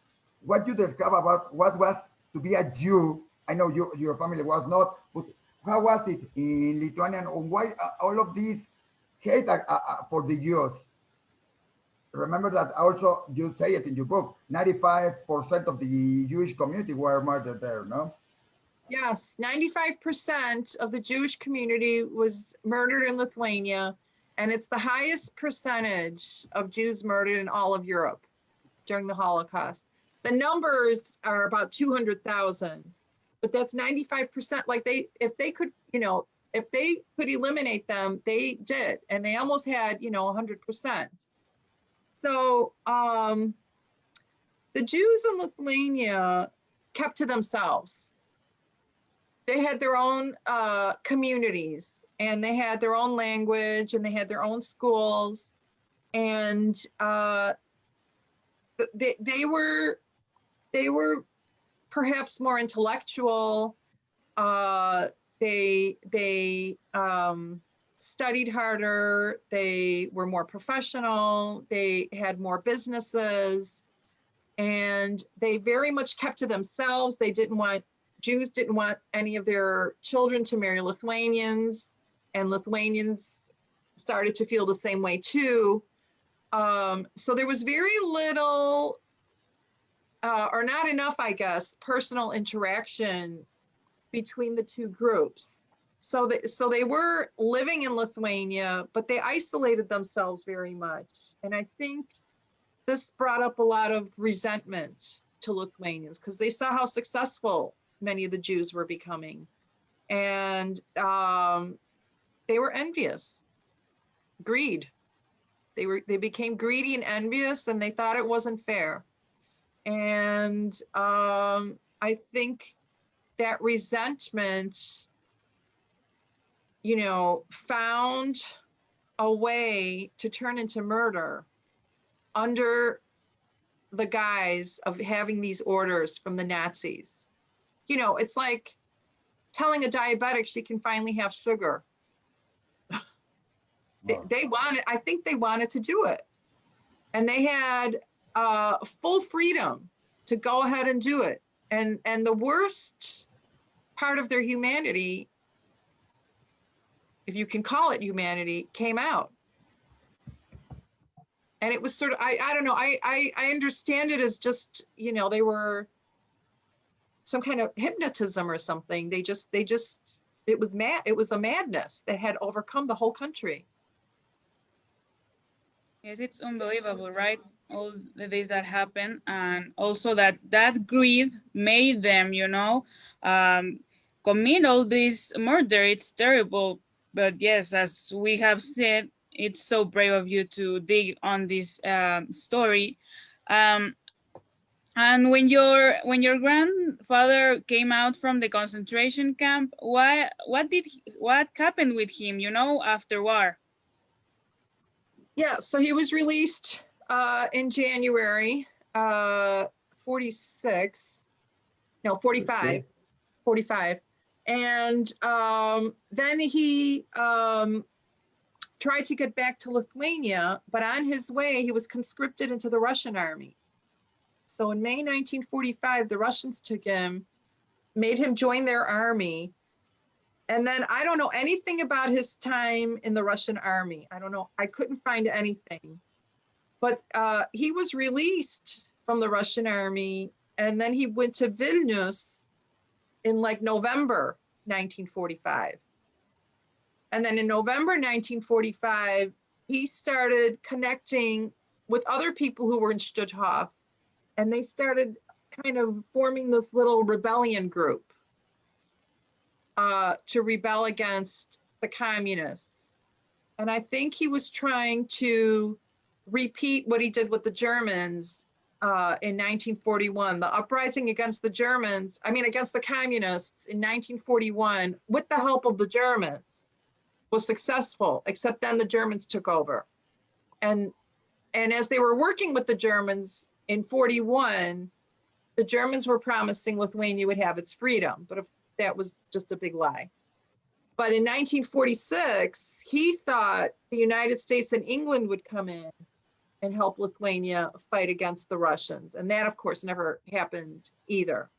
what you describe about what was to be a Jew. I know your family was not, but how was it in Lithuania, and why all of this hate for the Jews? Remember that also you say it in your book, 95% of the Jewish community were murdered there, no? Yes, 95% of the Jewish community was murdered in Lithuania, and it's the highest percentage of Jews murdered in all of Europe during the Holocaust. The numbers are about 200,000, but that's 95%. Like if they could eliminate them, they did, and they almost had, 100%. So the Jews in Lithuania kept to themselves. They had their own communities, and they had their own language, and they had their own schools, and they were perhaps more intellectual. They studied harder. They were more professional. They had more businesses, and they very much kept to themselves. Jews didn't want any of their children to marry Lithuanians, and Lithuanians started to feel the same way too. So there was very little, or not enough, I guess, personal interaction between the two groups. So they were living in Lithuania, but they isolated themselves very much. And I think this brought up a lot of resentment to Lithuanians because they saw how successful many of the Jews were becoming. And they were envious, greed. They became greedy and envious, and they thought it wasn't fair. And I think that resentment, found a way to turn into murder under the guise of having these orders from the Nazis. It's like telling a diabetic she can finally have sugar. I think they wanted to do it. And they had full freedom to go ahead and do it. And the worst part of their humanity, if you can call it humanity, came out. And it was sort of, I don't know, I understand it as just, they were some kind of hypnotism or something. It was mad. It was a madness that had overcome the whole country. Yes, it's unbelievable, right? All the things that happen, and also that greed made them, commit all this murder. It's terrible, but yes, as we have said, it's so brave of you to dig on this story. And when your grandfather came out from the concentration camp, what happened with him? After war. Yeah, so he was released in January 45. And then he tried to get back to Lithuania, but on his way, he was conscripted into the Russian army. So in May 1945, the Russians took him, made him join their army. And then I don't know anything about his time in the Russian army. I don't know. I couldn't find anything. But he was released from the Russian army, and then he went to Vilnius in like November 1945. And then in November 1945, he started connecting with other people who were in Stutthof, and they started kind of forming this little rebellion group to rebel against the communists. And I think he was trying to repeat what he did with the Germans in 1941. The uprising against the communists in 1941, with the help of the Germans, was successful, except then the Germans took over. And as they were working with the Germans in 41, the Germans were promising Lithuania would have its freedom, but that was just a big lie. But in 1946, he thought the United States and England would come in and help Lithuania fight against the Russians. And that, of course, never happened either.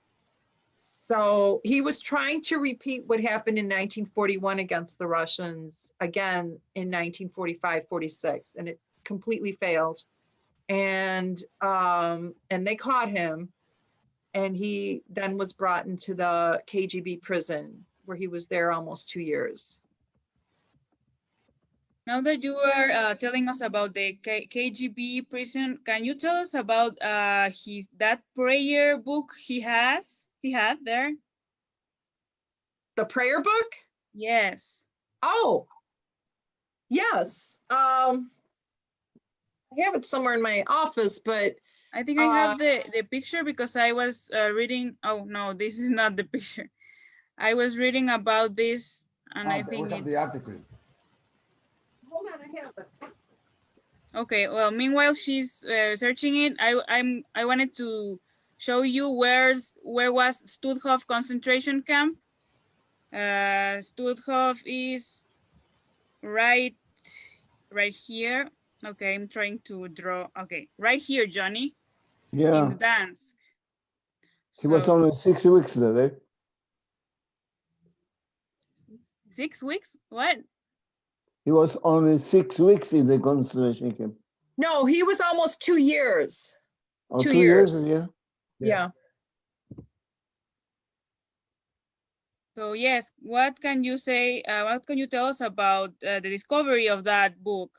So he was trying to repeat what happened in 1941 against the Russians again in 1945-46, and it completely failed. And they caught him, and he then was brought into the KGB prison, where he was there almost 2 years. Now that you are telling us about the KGB prison, can you tell us about that prayer book he had there? The prayer book? Yes. Oh, yes. I have it somewhere in my office, but I think I have the picture because I was reading. Oh no, this is not the picture. I was reading about this, and I We think have the it's article. hold on, I have it. okay. Well, meanwhile she's searching it, I wanted to show you where was Stutthof concentration camp. Stutthof is right here. Okay, I'm trying to draw. Okay, right here, Johnny, in Yeah, Gdansk. he was So only 6 weeks there, eh? 6 weeks? What? He was only 6 weeks in the concentration camp. No, he was almost 2 years. Or 2 2 years, years. yeah. Yeah. So yes, what can you say? What can you tell us about the discovery of that book?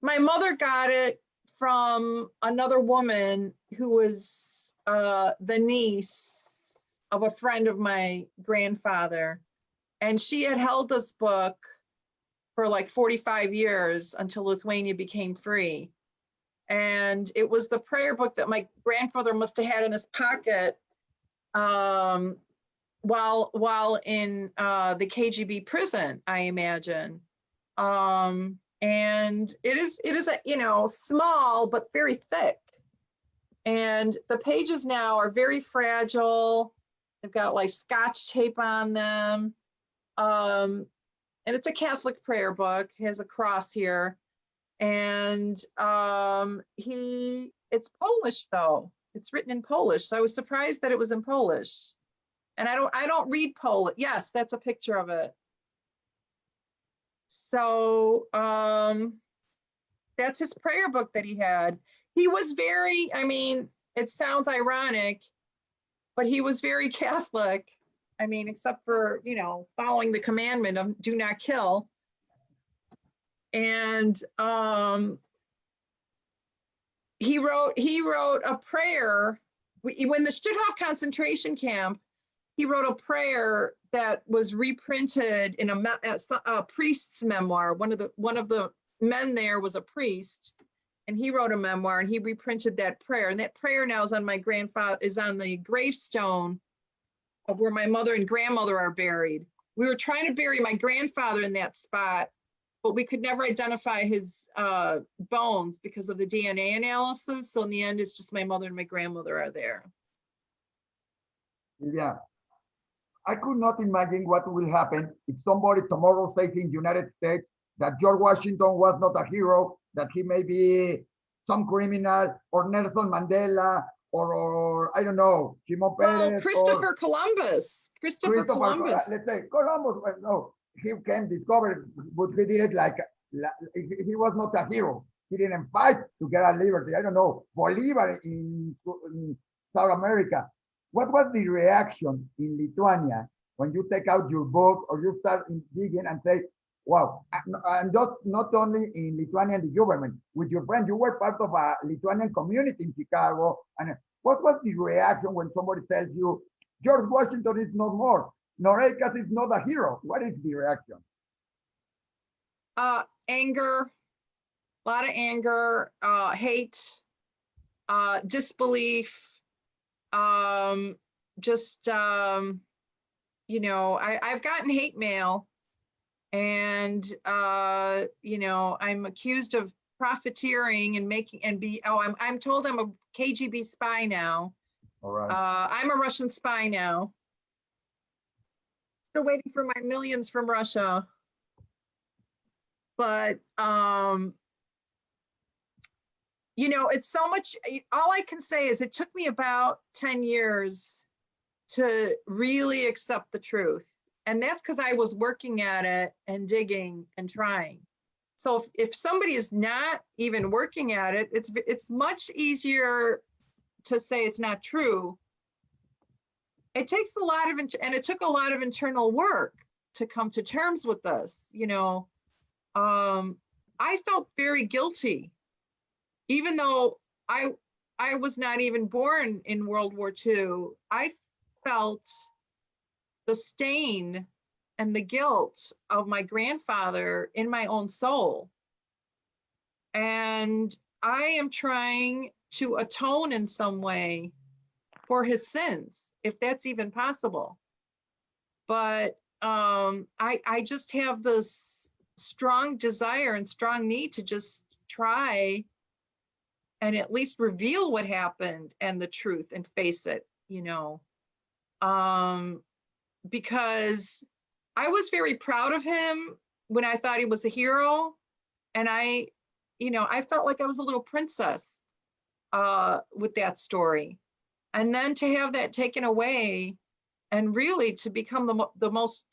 My mother got it from another woman who was the niece of a friend of my grandfather. And she had held this book for like 45 years until Lithuania became free. And it was the prayer book that my grandfather must have had in his pocket while in the KGB prison, I imagine. And it is a, you know, small but very thick. And the pages now are very fragile. They've got like Scotch tape on them. And it's a Catholic prayer book. It has a cross here. And it's Polish though. It's written in Polish. So I was surprised that it was in Polish. And I don't read Polish. Yes, that's a picture of it. So that's his prayer book that he had. He was very, I mean, it sounds ironic, but he was very Catholic. I mean, except for, you know, following the commandment of do not kill. And he wrote a prayer when the Stutthof concentration camp. He wrote a prayer that was reprinted in a priest's memoir. One of the men there was a priest, and he wrote a memoir, and he reprinted that prayer. And that prayer now is on the gravestone of where my mother and grandmother are buried. We were trying to bury my grandfather in that spot, but we could never identify his bones because of the DNA analysis. So in the end, it's just my mother and my grandmother are there. Yeah. I could not imagine what will happen if somebody tomorrow says in the United States that George Washington was not a hero, that he may be some criminal, or Nelson Mandela, or I don't know, Shimon Peres, Christopher Columbus. let's say Columbus. Well, no, he came discover, but he did it like he was not a hero. He didn't fight to get a liberty. I don't know, Bolivar in South America. What was the reaction in Lithuania when you take out your book or you start digging and say, wow, and not only in Lithuania and the government, with your friend, you were part of a Lithuanian community in Chicago. And what was the reaction when somebody tells you, George Washington is no more, NOREIKA is not a hero? What is the reaction? Anger, a lot of anger, hate, disbelief. You know, I've gotten hate mail, and you know, I'm accused of profiteering and I'm told I'm a KGB spy now. All right. I'm a Russian spy now. Still waiting for my millions from Russia. But you know, it's so much. All I can say is it took me about 10 years to really accept the truth. And that's because I was working at it and digging and trying. So if somebody is not even working at it, it's much easier to say it's not true. It takes a lot of, and it took a lot of internal work to come to terms with this. You know, I felt very guilty. Even though I was not even born in World War II, I felt the stain and the guilt of my grandfather in my own soul. And I am trying to atone in some way for his sins, if that's even possible. But I just have this strong desire and strong need to just try and at least reveal what happened and the truth and face it, because I was very proud of him when I thought he was a hero. And I felt like I was a little princess with that story. And then to have that taken away and really to become the most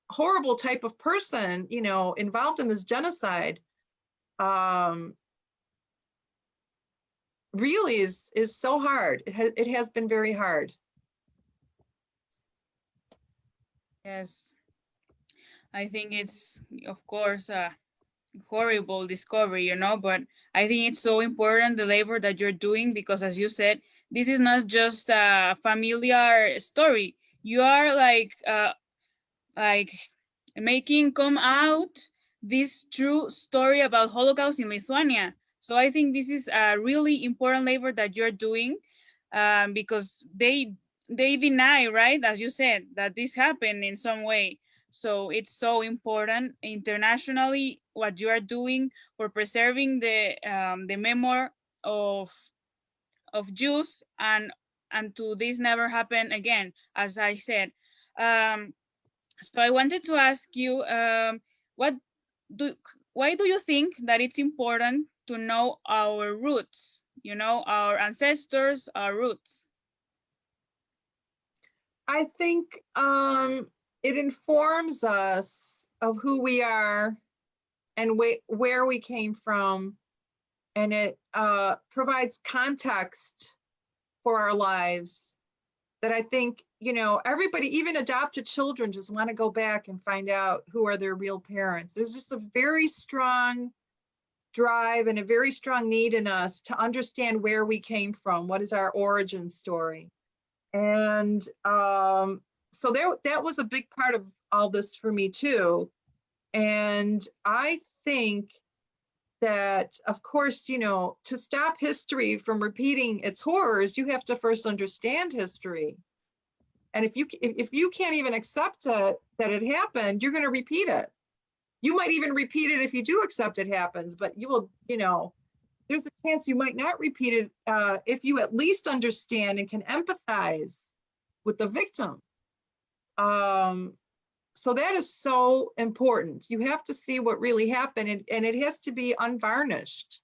horrible type of person, involved in this genocide, really is so hard. It has been very hard. Yes, I think it's, of course, a horrible discovery, but I think it's so important, the labor that you're doing, because as you said, this is not just a familiar story. You are like making come out this true story about Holocaust in Lithuania. So I think this is a really important labor that you're doing, because they deny, right, as you said, that this happened in some way. So it's so important internationally what you are doing for preserving the memory of Jews, and to this never happen again, as I said. So I wanted to ask you, what do why do you think that it's important to know our roots? Our ancestors, our roots. I think it informs us of who we are and where we came from, and it provides context for our lives that I think, everybody, even adopted children, just want to go back and find out who are their real parents. There's just a very strong drive and a very strong need in us to understand where we came from, what is our origin story. And so that was a big part of all this for me too. And I think that, of course, to stop history from repeating its horrors, you have to first understand history. And if you can't even accept it, that it happened, you're going to repeat it. You might even repeat it if you do accept it happens, but you will, there's a chance you might not repeat it if you at least understand and can empathize with the victim. So that is so important. You have to see what really happened, and it has to be unvarnished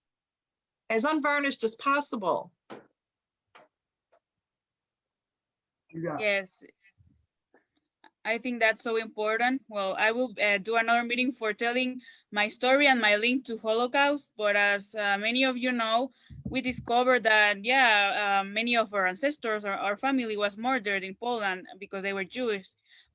as possible. Yeah. Yes, I think that's so important. Well, I will do another meeting for telling my story and my link to Holocaust. But as many of you know, we discovered that, many of our ancestors or our family was murdered in Poland because they were Jewish.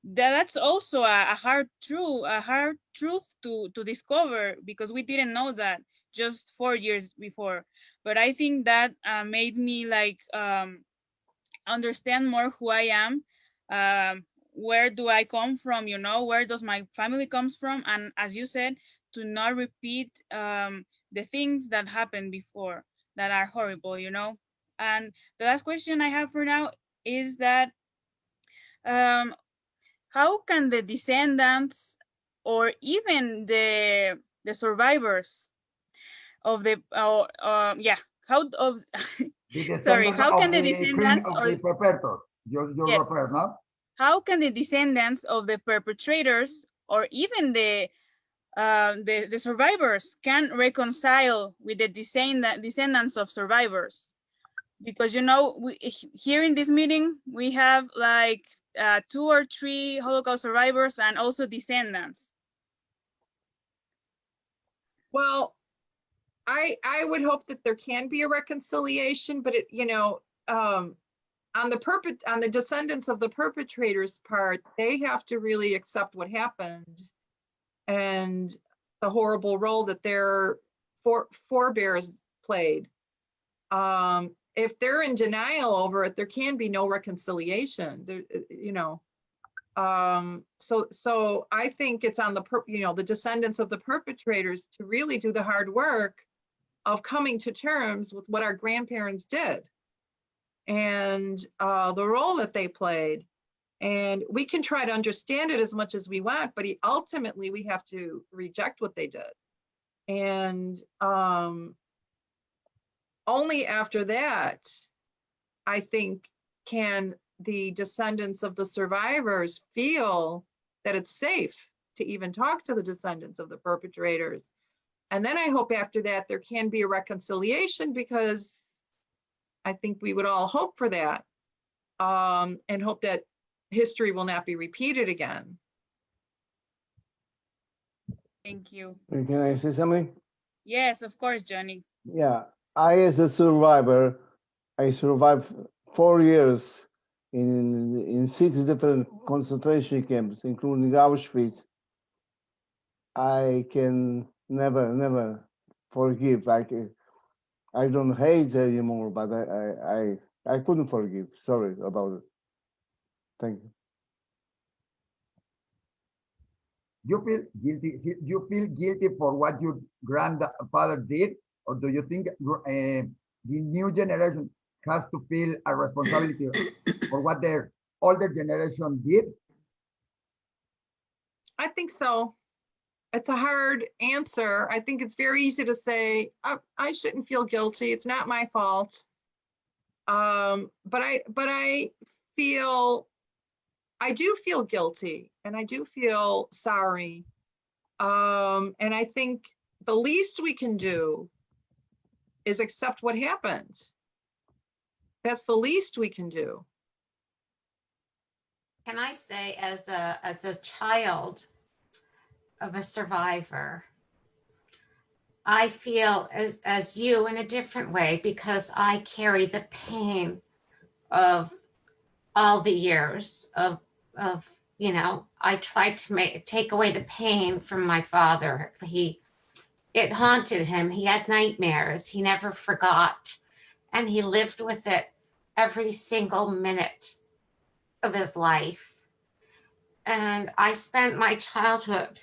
That's also a hard truth to discover, because we didn't know that just 4 years before. But I think that made me understand more who I am. Where do I come from? Where does my family comes from? And as you said, to not repeat the things that happened before that are horrible. And the last question I have for now is that how can the descendants or even the survivors of the how of The sorry, descendants how of can the the crime descendants of or the perpetrator. You yes, refer, no? how can the descendants of the perpetrators or even the survivors can reconcile with the descendants of survivors? Because here in this meeting we have 2 or 3 Holocaust survivors and also descendants. Well, I would hope that there can be a reconciliation, but on the descendants of the perpetrators part, they have to really accept what happened and the horrible role that their forebears played. If they're in denial over it, there can be no reconciliation. So I think it's on the descendants of the perpetrators to really do the hard work of coming to terms with what our grandparents did and the role that they played. And we can try to understand it as much as we want, but ultimately we have to reject what they did. And only after that, I think, can the descendants of the survivors feel that it's safe to even talk to the descendants of the perpetrators. And then I hope after that there can be a reconciliation, because I think we would all hope for that, and hope that history will not be repeated again. Thank you. Can I say something? Yes, of course, Johnny. Yeah, I as a survivor, I survived 4 years in 6 different concentration camps, including Auschwitz. I can never forgive. I don't hate anymore, but I couldn't forgive. Sorry about it. Thank you. You feel guilty? You feel guilty for what your grandfather did, or do you think the new generation has to feel a responsibility for what their older generation did? I think so. It's a hard answer. I think it's very easy to say, I shouldn't feel guilty. It's not my fault. But I do feel guilty, and I do feel sorry. And I think the least we can do is accept what happened. That's the least we can do. Can I say, as a child of a survivor, I feel as you in a different way, because I carry the pain of all the years of I tried to take away the pain from my father. It haunted him. He had nightmares. He never forgot, and he lived with it every single minute of his life. And I spent my childhood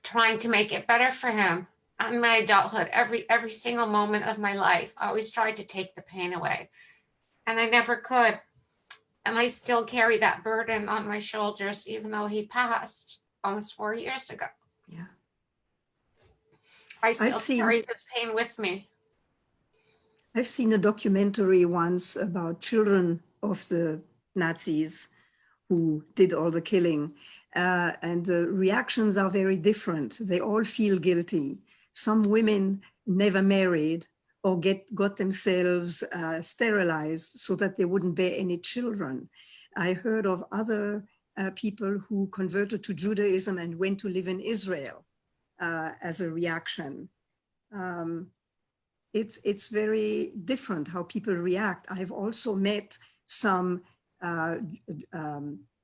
trying to make it better for him, and my adulthood, every single moment of my life. I always tried to take the pain away, and I never could. And I still carry that burden on my shoulders, even though he passed almost 4 years ago. Yeah. I still carry this pain with me. I've seen a documentary once about children of the Nazis who did all the killing, and the reactions are very different. They all feel guilty. Some women never married or got themselves sterilized so that they wouldn't bear any children. I heard of other people who converted to Judaism and went to live in Israel as a reaction. It's very different how people react. I've also met some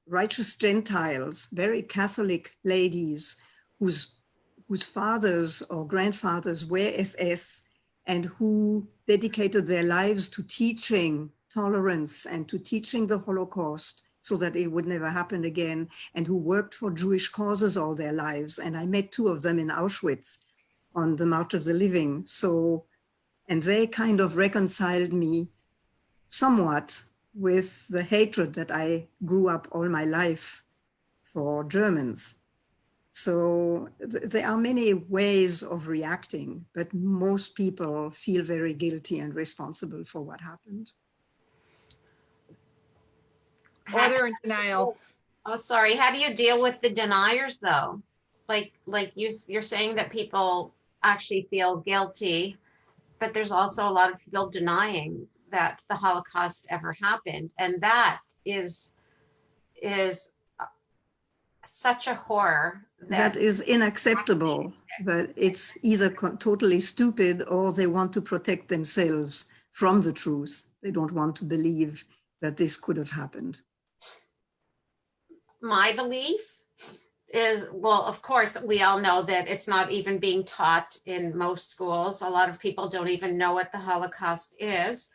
righteous Gentiles, very Catholic ladies whose fathers or grandfathers were SS, and who dedicated their lives to teaching tolerance and to teaching the Holocaust so that it would never happen again, and who worked for Jewish causes all their lives. And I met 2 of them in Auschwitz on the March of the Living. And they kind of reconciled me somewhat with the hatred that I grew up all my life for Germans. So there are many ways of reacting, but most people feel very guilty and responsible for what happened. Or they're in denial. Oh, sorry. How do you deal with the deniers, though? Like you're saying that people actually feel guilty, but there's also a lot of people denying that the Holocaust ever happened, and that is such a horror. That is unacceptable, but it's either totally stupid or they want to protect themselves from the truth. They don't want to believe that this could have happened. My belief is, well, of course, we all know that it's not even being taught in most schools. A lot of people don't even know what the Holocaust is.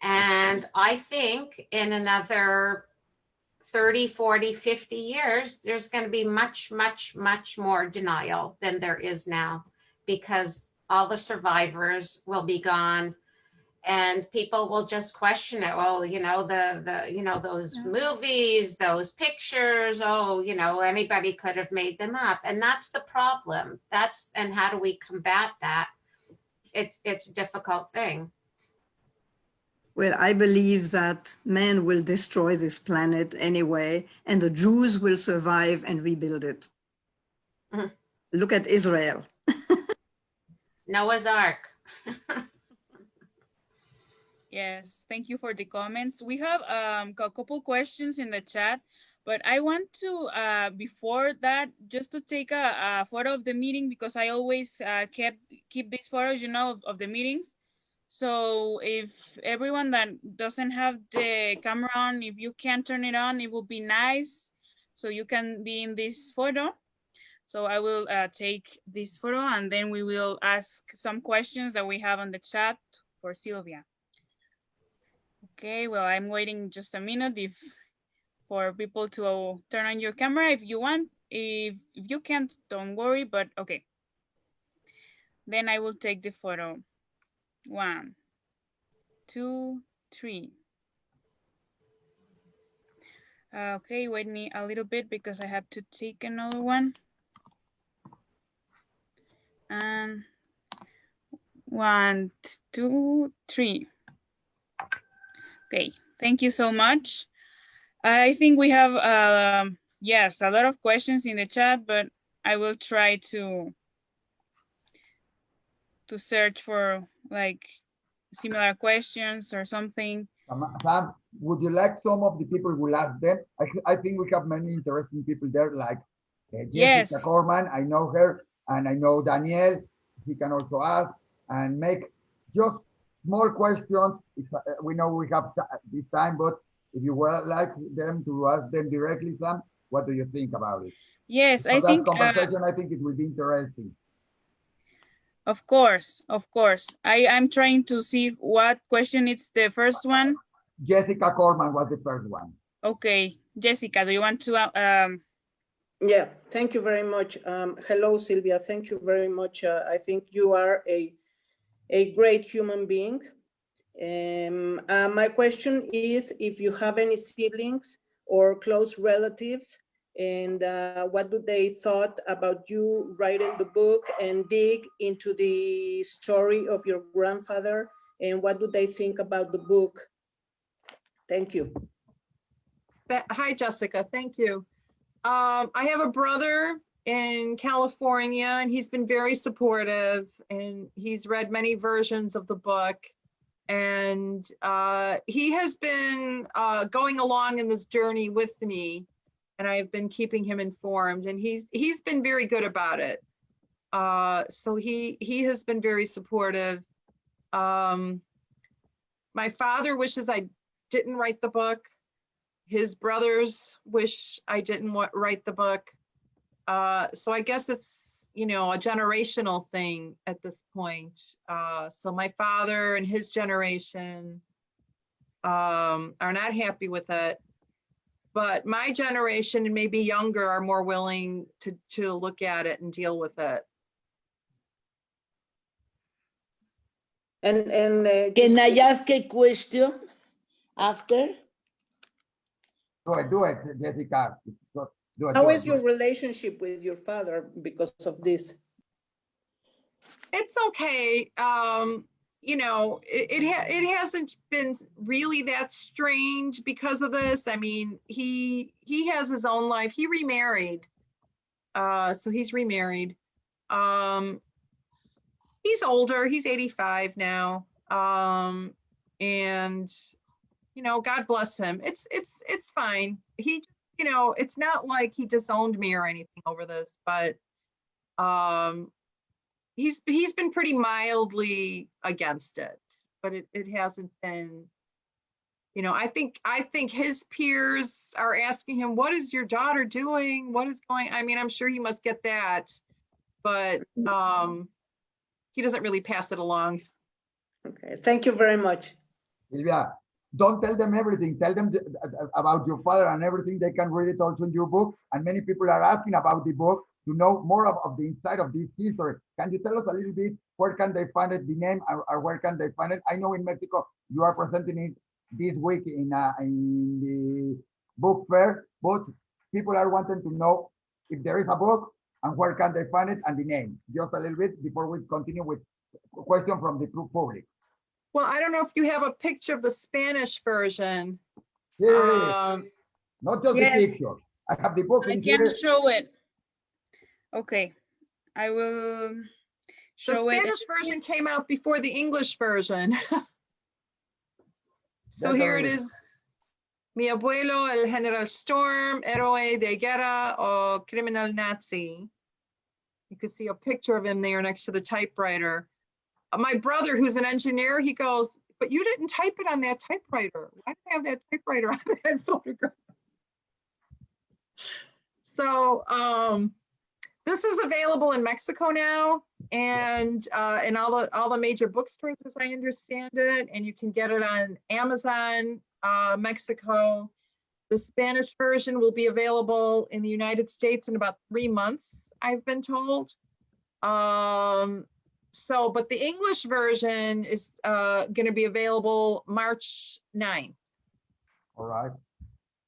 And I think in another 30, 40, 50 years, there's going to be much, much, much more denial than there is now, because all the survivors will be gone and people will just question it. Well, you know, those movies, those pictures, oh, you know, anybody could have made them up. And that's the problem. And how do we combat that? It's a difficult thing. Well, I believe that man will destroy this planet anyway, and the Jews will survive and rebuild it. Mhm. Look at Israel. Noah's Ark. Yes, thank you for the comments. We have a couple questions in the chat, but I want to, before that, just to take a photo of the meeting, because I always keep these photos, you know, of the meetings. So if everyone that doesn't have the camera on, if you can turn it on, it will be nice. So you can be in this photo. So I will take this photo and then we will ask some questions that we have on the chat for Silvia. Okay, well, I'm waiting just a minute for people to turn on your camera if you want. If you can't, don't worry, but okay. Then I will take the photo. 1, 2, 3. Okay, wait me a little bit because I have to take another one. And 1, 2, 3. Okay, thank you so much. I think we have, yes, a lot of questions in the chat, but I will try to search for like similar questions or something. Sam, would you like some of the people will ask them? I think we have many interesting people there, like Yes. Jessica Corman. I know her, and I know Daniel. He can also ask and make just small questions. We know we have this time, but if you would like them to ask them directly, Sam, what do you think about it? Yes, So I that think conversation, I think it will be interesting. Of course, of course. I'm trying to see what question it's the first one. Jessica Corman was the first one. Okay, Jessica, do you want to? Yeah, thank you very much. Hello, Silvia. Thank you very much. I think you are a great human being. My question is if you have any siblings or close relatives, and what do they thought about you writing the book and dig into the story of your grandfather, and what do they think about the book? Thank you. Hi, Jessica. Thank you. I have a brother in California, and he's been very supportive, and he's read many versions of the book. And he has been going along in this journey with me, and I've been keeping him informed, and he's been very good about it. So he has been very supportive. My father wishes I didn't write the book. His brothers wish I didn't write the book. So I guess it's, you know, a generational thing at this point. So my father and his generation are not happy with it. But my generation and maybe younger are more willing to look at it and deal with it. And Can I ask a question after? Do it, Jessica. Do it. how is your relationship with your father because of this? It's okay. You know, it hasn't been really that strange because of this. I mean, he has his own life. He remarried. So he's remarried. He's older. He's 85 now. And you know, God bless him. It's fine. He, you know, it's not like he disowned me or anything over this, but he's been pretty mildly against it, but it hasn't been, you know, I think his peers are asking him, what is your daughter doing? What is going, I mean, I'm sure he must get that, but he doesn't really pass it along. Okay, thank you very much. Silvia, don't tell them everything. Tell them about your father and everything. They can read it also in your book. And many people are asking about the book to know more of the inside of this history. Can you tell us a little bit where can they find it, the name, or where can they find it? I know in Mexico you are presenting it this week in the book fair, but people are wanting to know if there is a book and where can they find it and the name. Just a little bit before we continue with question from the public. Well, I don't know if you have a picture of the Spanish version. Yeah, not just yes. the picture. I have the book I in can here. show it. Okay, I will The show it. Spanish version came out before the English version. So here it is. Mi abuelo, el General Storm, héroe de guerra o criminal Nazi. You can see a picture of him there next to the typewriter. My brother, who's an engineer, he goes, but you didn't type it on that typewriter. Why do they have that typewriter on that photograph? So this is available in Mexico now, and in all the major bookstores, as I understand it, and you can get it on Amazon, Mexico. The Spanish version will be available in the United States in about 3 months, I've been told. But the English version is going to be available March 9th. All right.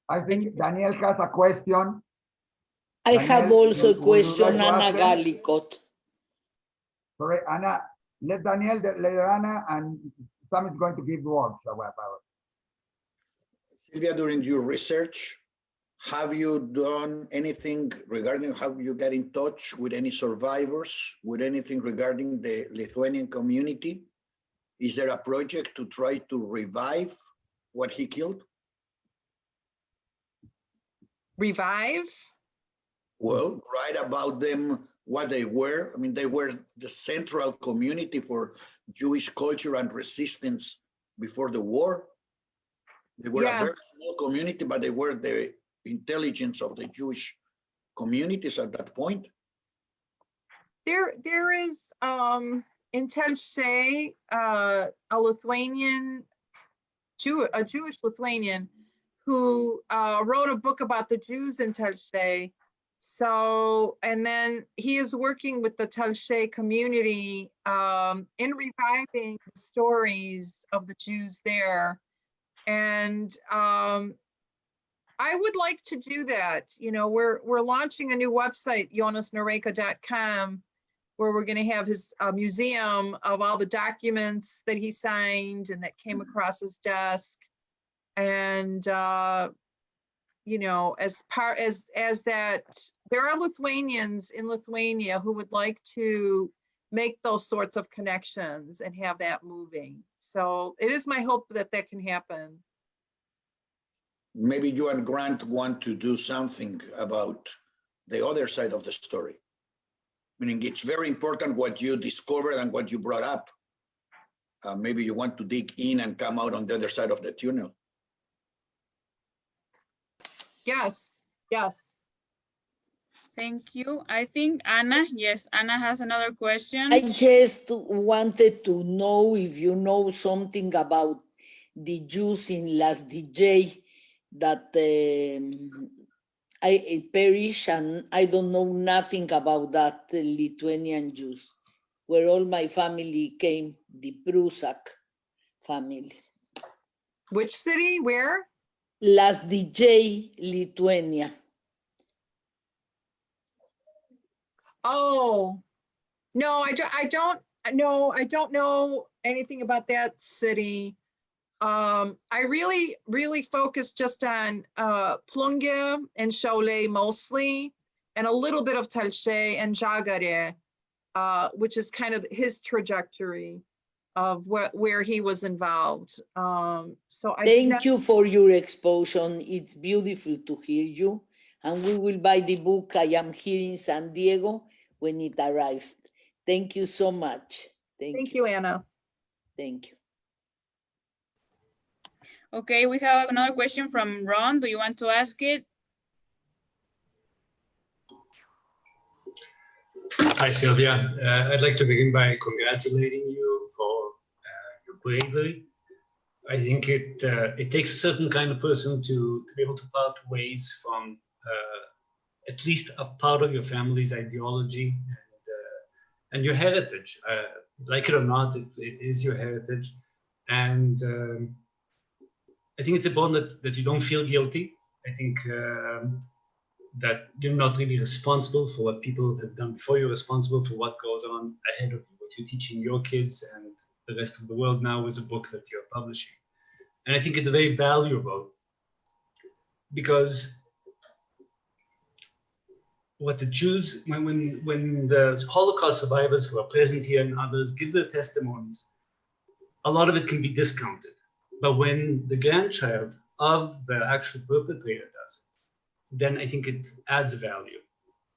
I think Daniel has a question. I have Daniel, also a would you question, like to Anna ask them? Gallicott. Sorry, Anna, let Daniel, later Anna, and Sam is going to give words. Silvia, during your research, have you done anything regarding how you get in touch with any survivors, with anything regarding the Lithuanian community? Is there a project to try to revive what he killed? Revive? Well, write about them, what they were. I mean, they were the central community for Jewish culture and resistance before the war. They were a very small community, but they were the intelligence of the Jewish communities at that point. There is in Telšiai a Lithuanian, a Jewish Lithuanian who wrote a book about the Jews in Telšiai. So, and then he is working with the Telšiai community in reviving the stories of the Jews there. And I would like to do that. You know, we're launching a new website, JONAS.NOREIKA.com, where we're going to have his museum of all the documents that he signed and that came across his desk. And you know, as that, there are Lithuanians in Lithuania who would like to make those sorts of connections and have that moving. So it is my hope that that can happen. Maybe you and Grant want to do something about the other side of the story. Meaning it's very important what you discovered and what you brought up. Maybe you want to dig in and come out on the other side of the tunnel. Yes, yes. Thank you. I think Anna, yes, Anna has another question. I just wanted to know if you know something about the Jews in Las DJ that I perish, and I don't know nothing about that Lithuanian Jews, where all my family came, the Prusak family. Which city? Where? Las DJ, Lithuania. Oh, no, I don't know anything about that city. I really focus just on Plunge and Šiauliai mostly, and a little bit of Telšiai and Žagarė, which is kind of his trajectory of where he was involved. So Thank you for your exposure. It's beautiful to hear you. And we will buy the book I am here in San Diego when it arrived. Thank you so much. Thank you, Anna. Thank you. Okay, we have another question from Ron. Do you want to ask it? Hi, Silvia. I'd like to begin by congratulating you for your bravery I think it takes a certain kind of person to be able to part ways from at least a part of your family's ideology and your heritage. Like it or not, it is your heritage. And I think it's important that you don't feel guilty. I think that you're not really responsible for what people have done before. You're responsible for what goes on ahead of you, what you're teaching your kids and the rest of the world now with the book that you're publishing. And I think it's very valuable because what the Jews, when the Holocaust survivors who are present here and others give their testimonies, a lot of it can be discounted. But when the grandchild of the actual perpetrator does it, then I think it adds value,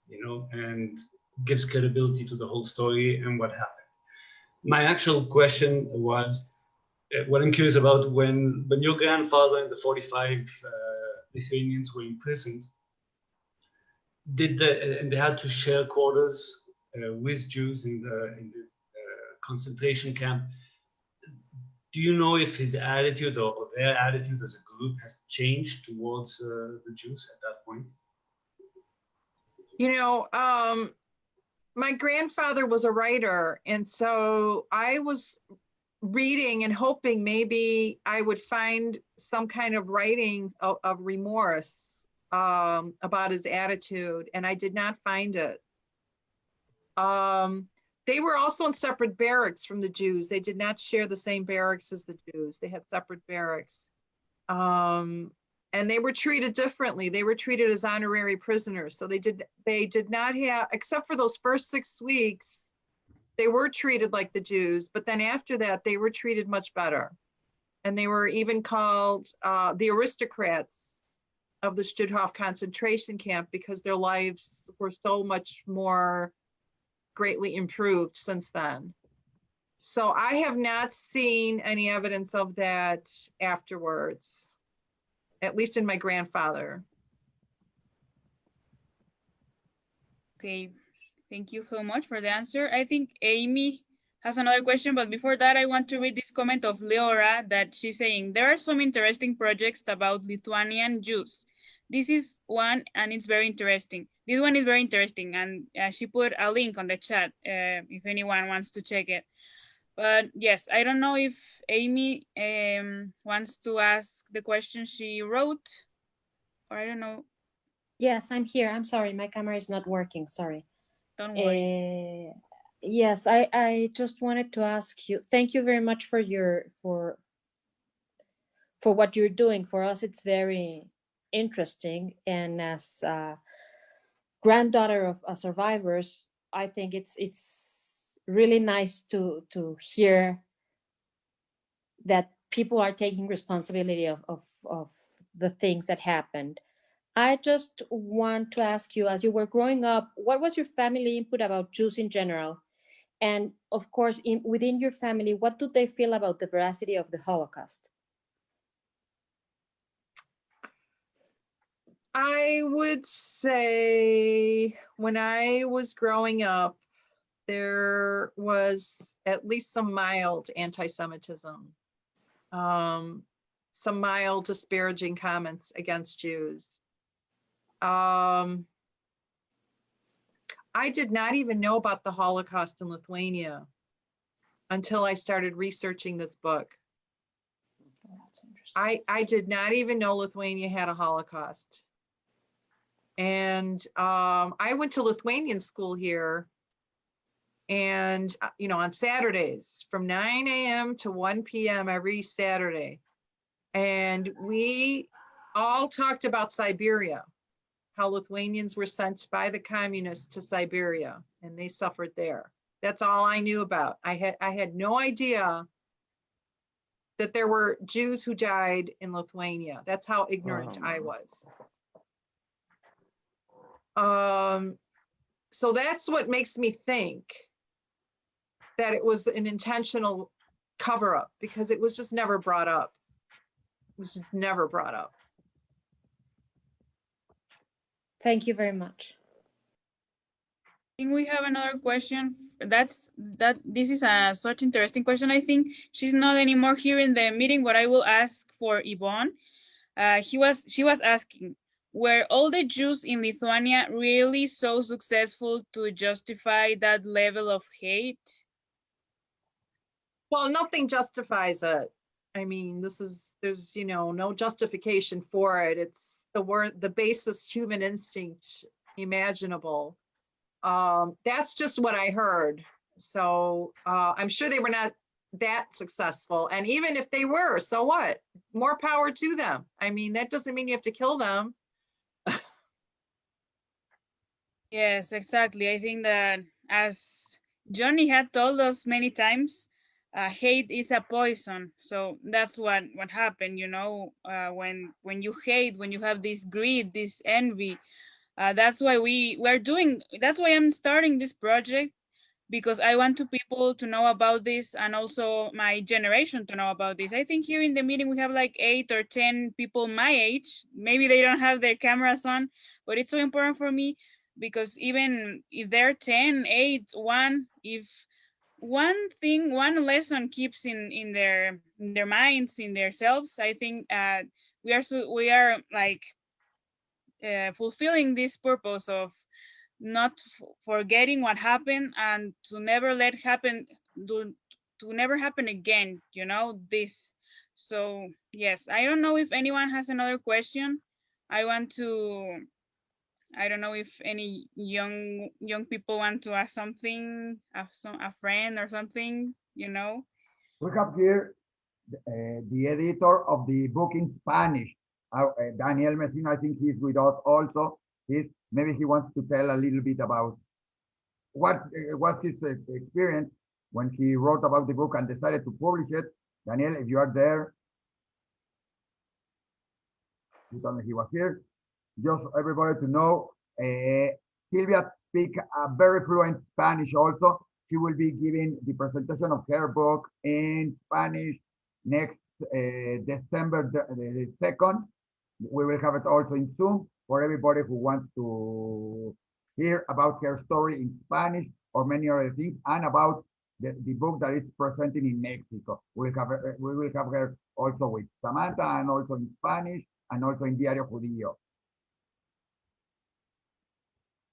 you know, and gives credibility to the whole story and what happened. My actual question was, what I'm curious about, when your grandfather and the 45 Lithuanians were imprisoned, and they had to share quarters with Jews in the concentration camp. Do you know if his attitude or their attitude as a group has changed towards the Jews at that point? You know, my grandfather was a writer, and so I was reading and hoping maybe I would find some kind of writing of remorse about his attitude, and I did not find it. They were also in separate barracks from the Jews. They did not share the same barracks as the Jews. They had separate barracks. And they were treated differently. They were treated as honorary prisoners. So they did not have, except for those first 6 weeks, they were treated like the Jews. But then after that, they were treated much better. And they were even called the aristocrats of the Stutthof concentration camp because their lives were so much more greatly improved since then. So I have not seen any evidence of that afterwards, at least in my grandfather. Okay, thank you so much for the answer. I think Amy has another question, but before that, I want to read this comment of Leora that she's saying, there are some interesting projects about Lithuanian Jews. This is one, and it's very interesting. This one is very interesting, and she put a link on the chat if anyone wants to check it. But yes, I don't know if Amy wants to ask the question she wrote, or I don't know. Yes, I'm here. I'm sorry, my camera is not working. Sorry. Don't worry. Yes, I just wanted to ask you. Thank you very much for what you're doing. For us, it's very interesting, and as granddaughter of survivors, I think it's really nice to hear that people are taking responsibility of the things that happened. I just want to ask you, as you were growing up, what was your family input about Jews in general? And of course, within your family, what do they feel about the veracity of the Holocaust? I would say when I was growing up, there was at least some mild anti-Semitism, some mild disparaging comments against Jews. I did not even know about the Holocaust in Lithuania until I started researching this book. I did not even know Lithuania had a Holocaust. And I went to Lithuanian school here, and you know, on Saturdays from 9 a.m. to 1 p.m. every Saturday. And we all talked about Siberia, how Lithuanians were sent by the communists to Siberia and they suffered there. That's all I knew about. I had no idea that there were Jews who died in Lithuania. That's how ignorant I was. So that's what makes me think that it was an intentional cover-up, because it was just never brought up. It was just never brought up. Thank you very much. think we have another question. This is a such interesting question. I think she's not anymore here in the meeting, but I will ask for Yvonne. She was asking, were all the Jews in Lithuania really so successful to justify that level of hate? Well, nothing justifies it. I mean, there's, no justification for it. It's the basest human instinct imaginable. That's just what I heard. So I'm sure they were not that successful. And even if they were, so what? More power to them. I mean, that doesn't mean you have to kill them. Yes, exactly. I think that as Johnny had told us many times, hate is a poison. So that's what happened, when you hate, when you have this greed, this envy. That's why that's why I'm starting this project, because I want people to know about this, and also my generation to know about this. I think here in the meeting we have like 8 or 10 people my age. Maybe they don't have their cameras on, but it's so important for me, because even if they're 10, 8, 1, if one lesson keeps in their minds, in their selves, I think we are like fulfilling this purpose of not forgetting what happened, and to never let happen to never happen again, this. So yes, I don't know if anyone has another question. I don't know if any young people want to ask something, a friend or something. We have here the editor of the book in Spanish, Daniel Messina. I think he's with us also. Maybe he wants to tell a little bit about what was his experience when he wrote about the book and decided to publish it. Daniel, if you are there, you told me he was here. Just everybody to know, Silvia speaks a very fluent Spanish also. She will be giving the presentation of her book in Spanish next December the 2nd. We will have it also in Zoom for everybody who wants to hear about her story in Spanish or many other things, and about the book that is presenting in Mexico. We will have her also with Samantha, and also in Spanish, and also in Diario Judío.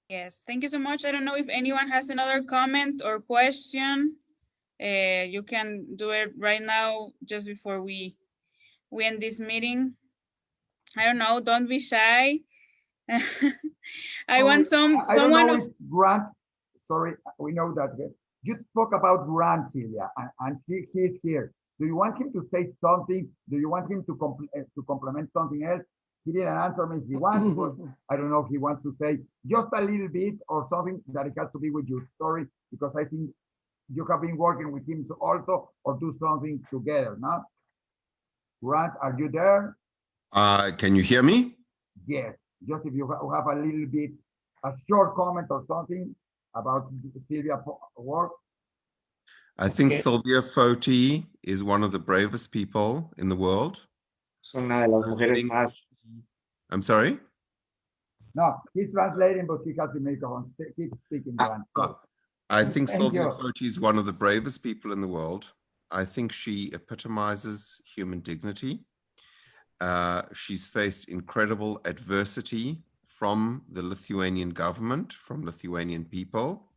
Yes, thank you so much. I don't know if anyone has another comment or question. You can do it right now, just before we end this meeting. I don't know, don't be shy. I want I don't someone know of if Grant, sorry, we know that you spoke about Grant, Silvia, and he's here. Do you want him to say something? Do you want him to complement something else? He didn't answer me if he wants, but I don't know if he wants to say just a little bit or something that it has to be with your story, because I think you have been working with him to also, or do something together, no? Grant, are you there? Can you hear me? Yes, just if you have a little bit, a short comment or something about Silvia's work. I think Silvia Foti is one of the bravest people in the world. I'm sorry? No, he's translating, but he has the microphone. Keep speaking, Grant. I think Thank Silvia you. Foti is one of the bravest people in the world. I think she epitomizes human dignity. She's faced incredible adversity from the Lithuanian government, from Lithuanian people.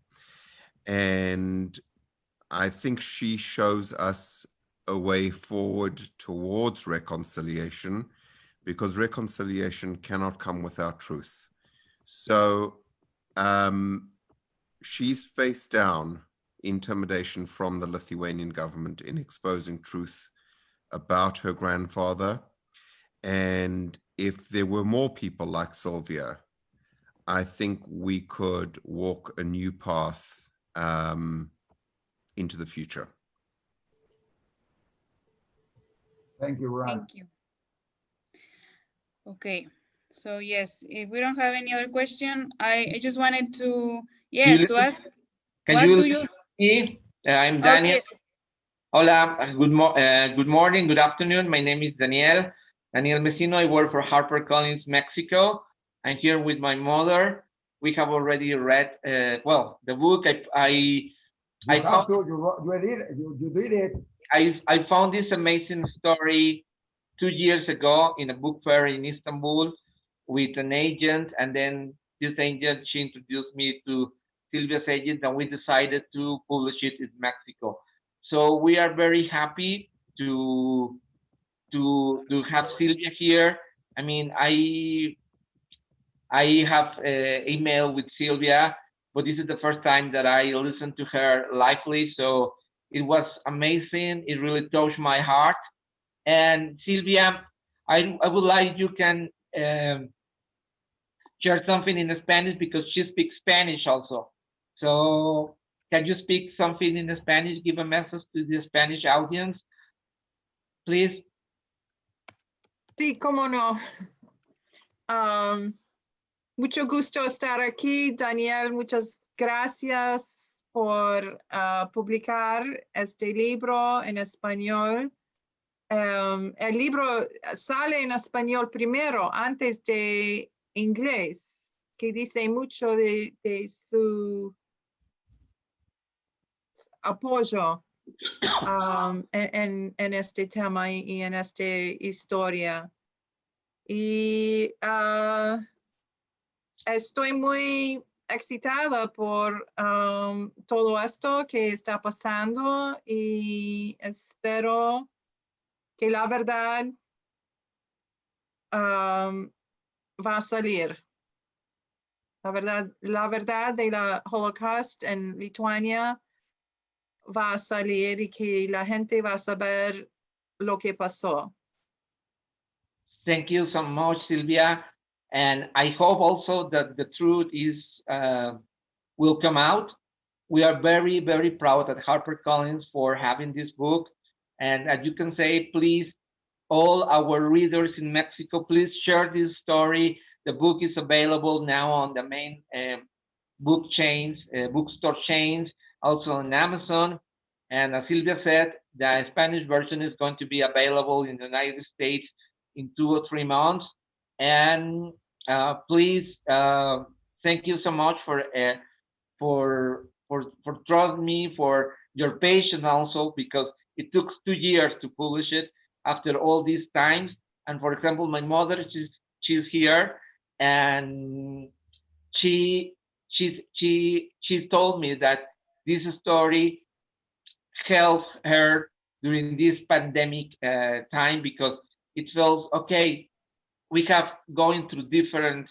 And I think she shows us a way forward towards reconciliation, because reconciliation cannot come without truth. So she's faced down intimidation from the Lithuanian government in exposing truth about her grandfather. And if there were more people like Silvia, I think we could walk a new path into the future. Thank you, Grant. Thank you. Okay, so yes, if we don't have any other question, I just wanted to, yes, to ask, what do you? I'm Oh, Daniel. yes. Hola, good morning, good afternoon. My name is Daniel Mesino. I work for HarperCollins Mexico. I'm here with my mother, we have already read, well, the book. I found, you did it. I found this amazing story 2 years ago in a book fair in Istanbul with an agent, and then this agent, she introduced me to Silvia's agent, and we decided to publish it in Mexico. So we are very happy to have Silvia here. I mean, I have email with Silvia, but this is the first time that I listened to her lively. So it was amazing. It really touched my heart. And Silvia, I would like you can share something in Spanish because she speaks Spanish also. So can you speak something in Spanish? Give a message to the Spanish audience, please. Sí, cómo no. Mucho gusto estar aquí, Daniel. Muchas gracias por publicar este libro en español. El libro sale en español primero, antes de inglés, que dice mucho de su apoyo en este tema y en esta historia. Y estoy muy excitada por todo esto que está pasando y espero que la verdad va a salir. La verdad de la Holocaust en Lituania va a salir y que la gente va a saber lo que pasó. Thank you so much, Silvia. And I hope also that the truth is will come out. We are very, very proud at HarperCollins for having this book. And as you can say, please, all our readers in Mexico, please share this story. The book is available now on the main bookstore chains, also on Amazon. And as Silvia said, the Spanish version is going to be available in the United States in 2 or 3 months. And please, thank you so much for trusting me, for your patience also, because it took 2 years to publish it after all these times. And for example, my mother, she's here, and she told me that this story helped her during this pandemic time, because it felt okay. We have going through different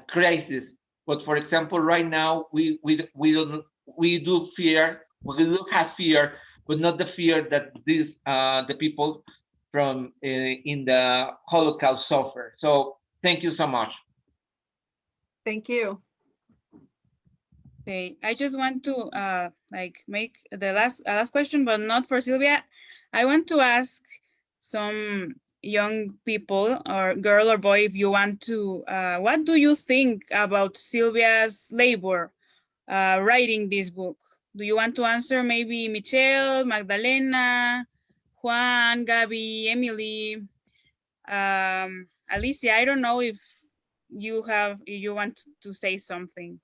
crises, but for example, right now we do have fear, but not the fear that the people from in the Holocaust suffer. So thank you so much. Thank you. Okay, I just want to make the last question, but not for Silvia. I want to ask some young people, or girl or boy, if you want to, what do you think about Silvia's labor writing this book? Do you want to answer? Maybe Michelle, Magdalena, Juan, Gabby, Emily, Alicia? I don't know if you want to say something.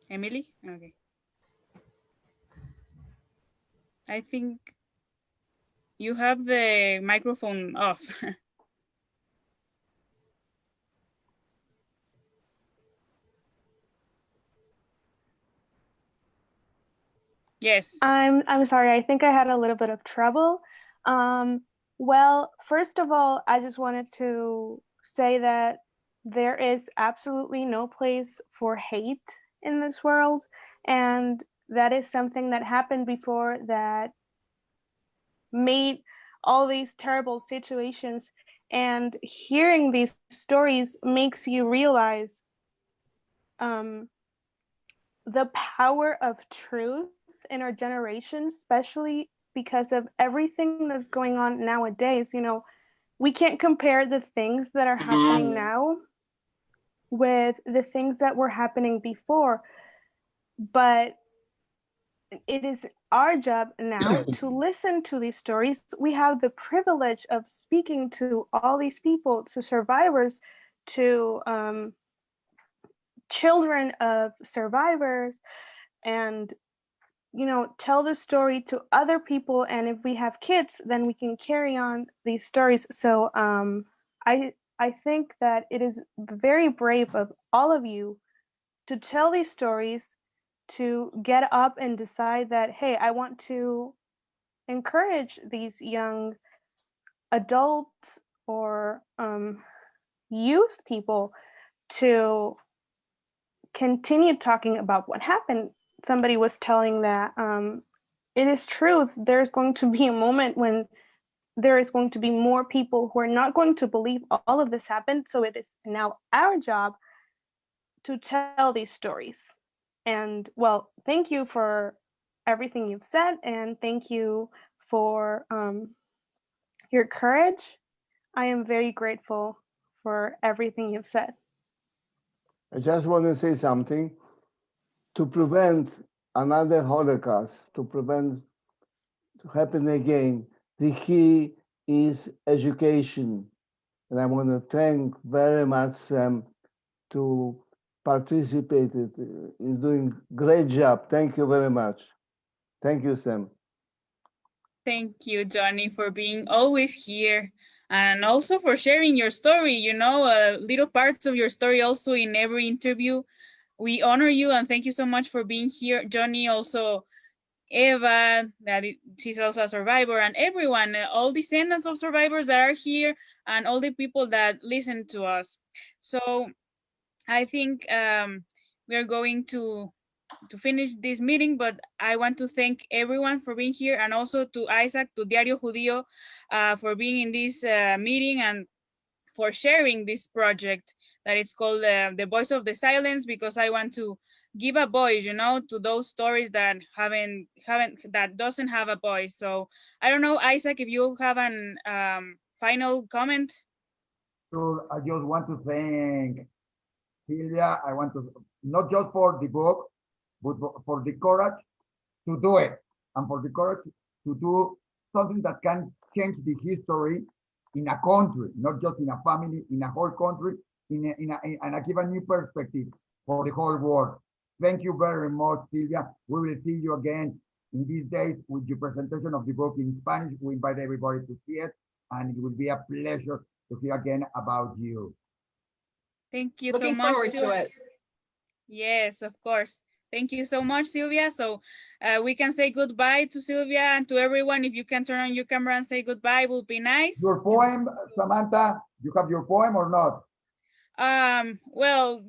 Emily? Okay. I think you have the microphone off. Yes. I'm sorry. I think I had a little bit of trouble. Well, first of all, I just wanted to say that there is absolutely no place for hate in this world, and that is something that happened before that made all these terrible situations. And hearing these stories makes you realize the power of truth in our generation, especially because of everything that's going on nowadays. You know, we can't compare the things that are happening now with the things that were happening before, but it is our job now to listen to these stories. We have the privilege of speaking to all these people, to survivors, to children of survivors, and tell the story to other people. And if we have kids, then we can carry on these stories. So I think that it is very brave of all of you to tell these stories, to get up and decide that, hey, I want to encourage these young adults or youth people to continue talking about what happened. Somebody was telling that it is true, there's going to be a moment when there is going to be more people who are not going to believe all of this happened. So it is now our job to tell these stories. And well, thank you for everything you've said, and thank you for your courage. I am very grateful for everything you've said. I just want to say something. To prevent another Holocaust, to prevent to happen again, the key is education. And I want to thank very much Sam to participate in doing great job. Thank you very much. Thank you, Sam. Thank you, Johnny, for being always here and also for sharing your story, little parts of your story also in every interview. We honor you and thank you so much for being here. Johnny, also Eva, she's also a survivor, and everyone, all descendants of survivors that are here and all the people that listen to us. So I think we are going to finish this meeting, but I want to thank everyone for being here, and also to Isaac, to Diario Judío, for being in this meeting and for sharing this project that it's called The Voice of the Silence, because I want to give a voice, to those stories that that doesn't have a voice. So I don't know, Isaac, if you have an final comment. So I just want to thank Silvia. I want to, not just for the book, but for the courage to do it, and for the courage to do something that can change the history in a country, not just in a family, in a whole country, and give a new perspective for the whole world. Thank you very much, Silvia. We will see you again in these days with your presentation of the book in Spanish. We invite everybody to see it, and it will be a pleasure to hear again about you. Thank you Looking so much. forward to it. Yes, of course. Thank you so much, Silvia. So we can say goodbye to Silvia and to everyone. If you can turn on your camera and say goodbye, will be nice. Your poem, Samantha, you have your poem or not? Well,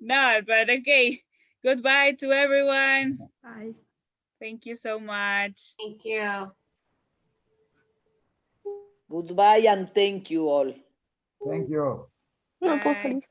not, but okay. Goodbye to everyone. Bye. Thank you so much. Thank you. Goodbye and thank you all. Thank you. No puedo Bye. salir.